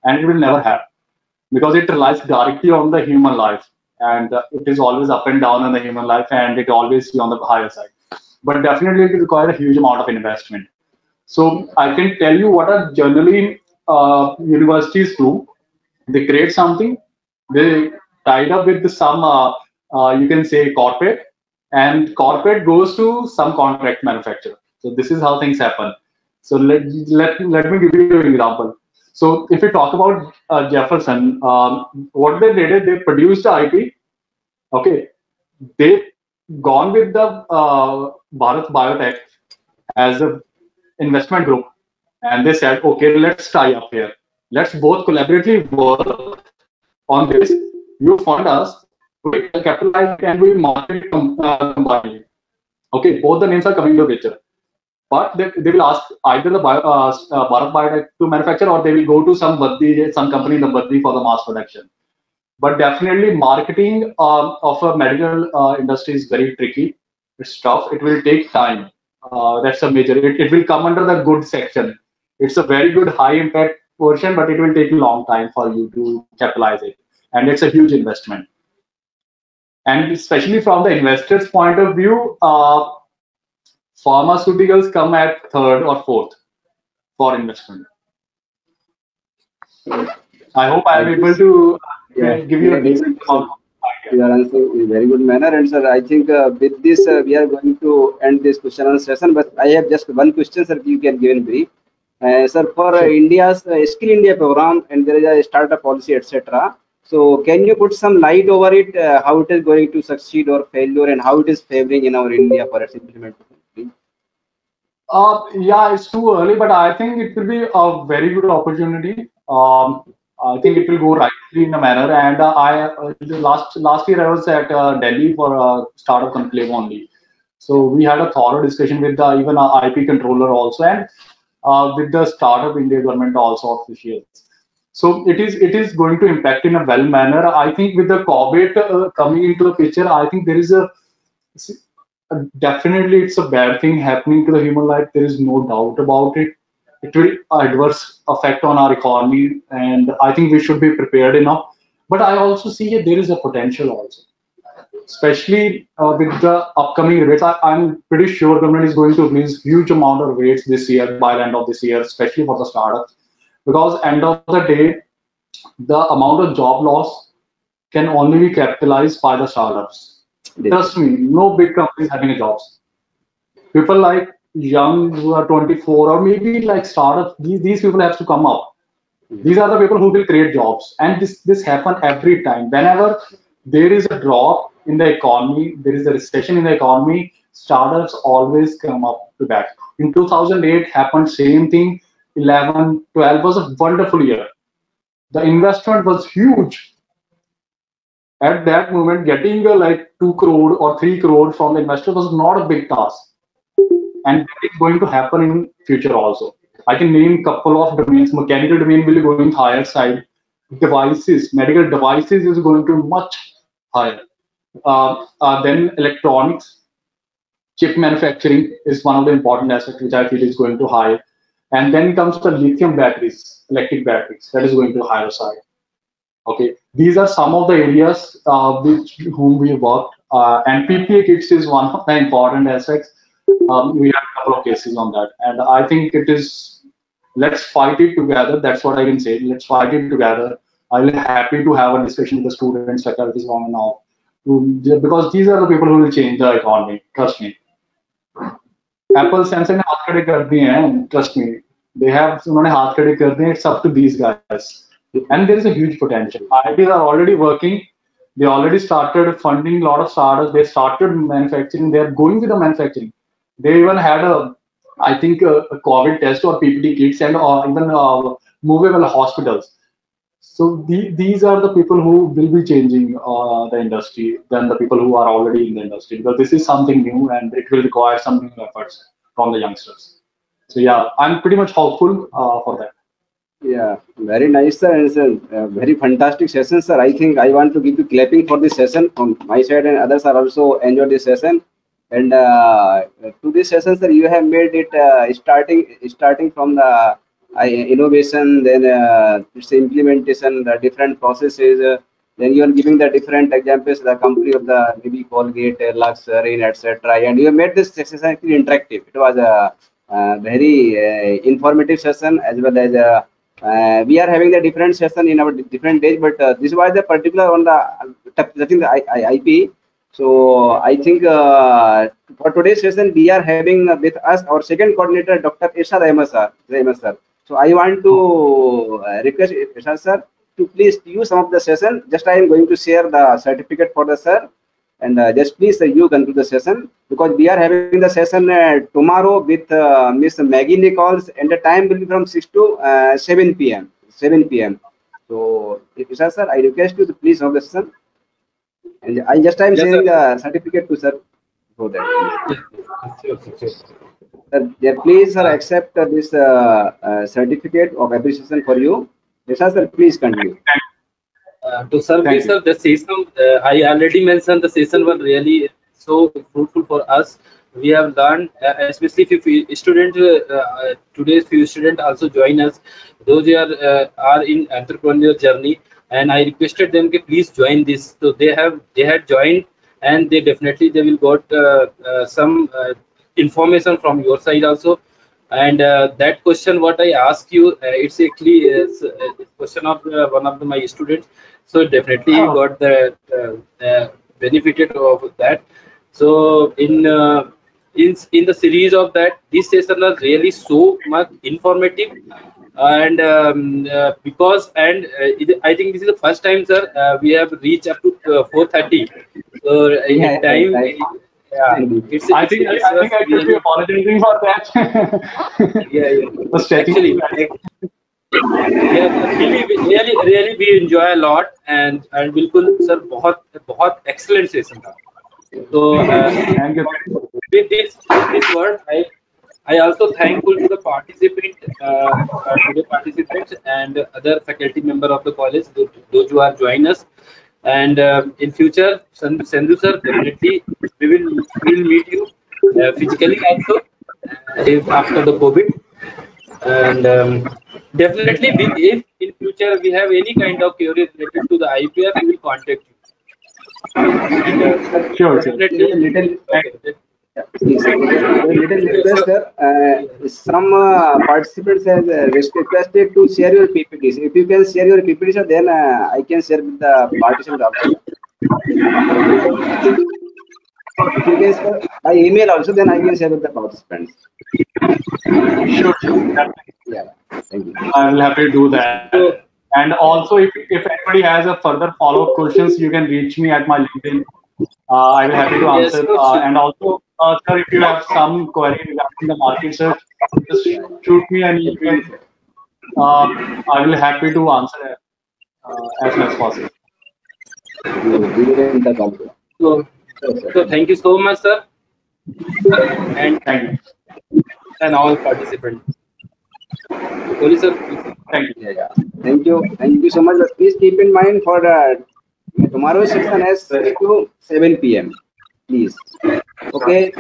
and it will never have, because it relies directly on the human life, and it is always up and down in the human life, and it always be on the higher side. But definitely it will require a huge amount of investment. So I can tell you what are generally universities do. They create something, they tied up with some, you can say, corporate, and corporate goes to some contract manufacturer. So this is how things happen. So let me give you an example. So if we talk about Jefferson, what they did is they produced the IP. Okay, they gone with the Bharat Biotech as a investment group, and they said, okay, let's tie up here. Let's both collaboratively work on this. You fund us, we capitalize, and we market it combined. Okay, both the names are coming to the picture. But they will ask either the Bharat Biotech to manufacture, or they will go to some company in the Baddi for the mass production. But definitely marketing of a medical industry is very tricky. It's tough. It will take time. That's a major. It will come under the good section. It's a very good high impact portion, but it will take a long time for you to capitalize it. And it's a huge investment. And especially from the investor's point of view, pharmaceuticals come at third or fourth for investment. I hope I am able to give you a decent amount. You are answering in a very good manner. And sir, I think with this, we are going to end this question and answer session. But I have just one question, sir, you can give in brief. Sir, for India's Skill India program, and there is a startup policy, etc. So can you put some light over it, how it is going to succeed or failure, and how it is favoring in our India for its implementation? Yeah, it's too early, but I think it will be a very good opportunity. I think it will go rightly in a manner. And last year I was at Delhi for a startup conclave only. So we had a thorough discussion with even our IP controller also, and with the startup India government also officials. So it is going to impact in a well manner. I think with the COVID coming into the picture, I think there is definitely it's a bad thing happening to the human life. There is no doubt about it. It will adverse effect on our economy, and I think we should be prepared enough. But I also see there is a potential also, especially with the upcoming rates. I'm pretty sure government is going to release huge amount of rates this year by the end of this year, especially for the startups, because end of the day, the amount of job loss can only be capitalized by the startups. Trust me, no big company is having jobs. People like young who are 24 or maybe like startups, these people have to come up. These are the people who will create jobs, and this happens every time. Whenever there is a drop in the economy, there is a recession in the economy, startups always come up to that. In 2008 happened same thing. 11, 12 was a wonderful year. The investment was huge. At that moment, getting like 2 crore or 3 crore from the investor was not a big task. And it's going to happen in future also. I can name couple of domains. Mechanical domain will be going higher side. Devices, medical devices is going to much higher. Then electronics, chip manufacturing is one of the important aspects which I feel is going to high. And then comes the lithium batteries, electric batteries, that is going to higher side. Okay, these are some of the areas with whom we worked, and PPA kits is one of the important aspects. We have a couple of cases on that, and I think it is, let's fight it together. That's what I can say. Let's fight it together. I'm happy to have a discussion with the students, faculty, on now, because these are the people who will change the economy. Trust me. Apple, Samsung ने हाथ खड़े कर दिए हैं. Trust me, they have, उन्होंने हाथ खड़े कर दिए. It's up to these guys. And there is a huge potential. IITs are already working. They already started funding a lot of startups. They started manufacturing. They are going with the manufacturing. They even had I think, a COVID test or PPT kits, and even movable hospitals. So these are the people who will be changing the industry than the people who are already in the industry, because this is something new and it will require some new efforts from the youngsters. So yeah, I'm pretty much hopeful for that. Yeah, very nice, sir, and it's a very fantastic session, sir. I think I want to give you clapping for this session from my side, and others are also enjoyed this session. And to this session, sir, you have made it starting from the innovation, then its implementation, the different processes. Then you are giving the different examples, the company of the maybe Colgate, Lux, Rain, etc. And you have made this session actually interactive. It was a very informative session, as well as we are having the different session in our different days, but this was the particular on the touching the IP. So I think for today's session we are having with us our second coordinator, Dr. Irshad Ahmed sir. So I want to request Irshad sir to please use some of the session. Just I am going to share the certificate for the sir, and just please you conclude the session, because we are having the session tomorrow with Miss Maggie Nichols, and the time will be from 6 to 7 p.m. 7 p.m. So Irshad sir, I request you to please have the session. And I just am Yes, sharing sir. the certificate to sir for that. Sure, sure. Sir, yeah, please sir accept this certificate of appreciation for you. Yes, sir, please continue. To serve Thank this, sir, the session, I already mentioned the session was really so fruitful for us. We have learned, especially if you student, today's few students also join us. Those who are in entrepreneurial journey, and I requested them to please join this. So they had joined, and they definitely they will got some information from your side also. And that question what I ask you, it's actually a question of one of my students. So definitely he got the benefited of that. So in the series of that, this session was really so much informative. And because I think this is the first time, sir, we have reached up to 4:30. So in Yeah, time, right. yeah, it's I think I should be apologizing for that. yeah. For stretching Actually, you. yeah, really we enjoy a lot, and बिल्कुल sir बहुत excellent session था. So Thank you. with this word, I also thankful to the today participants and other faculty member of the college, those who are joining us. And in future, Sandhu sir, definitely we will meet you physically also if after the COVID. And definitely, if in future we have any kind of query related to the IPR, we will contact you. And Sure, sure. definitely, Little, okay. please, little request, sir. Some participants have requested to share your PPTs. If you can share your PPTs, sir, then I can share with the participants also. If you can share by email also, then I can share with the participants. Sure, sure. Yeah, thank you. I will happy to do that. And also, if anybody has a further follow-up questions, you can reach me at my LinkedIn. I will happy to Yes, answer. sure. And also, sir, if you have some query regarding the market search, just shoot me an email. I will happy to answer as soon as possible. We will end the call. So thank you so much, sir, and Thank you. all participants. Sorry, sir. Thank you. Yeah. Thank you so much. But please keep in mind for tomorrow's session as 6 to 7 p.m. Please. Okay.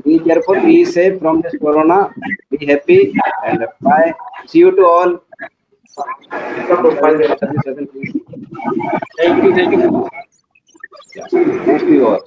Be careful. Be safe from this corona. Be happy and bye. See you to all. Thank you. Yeah. Thanks to you all.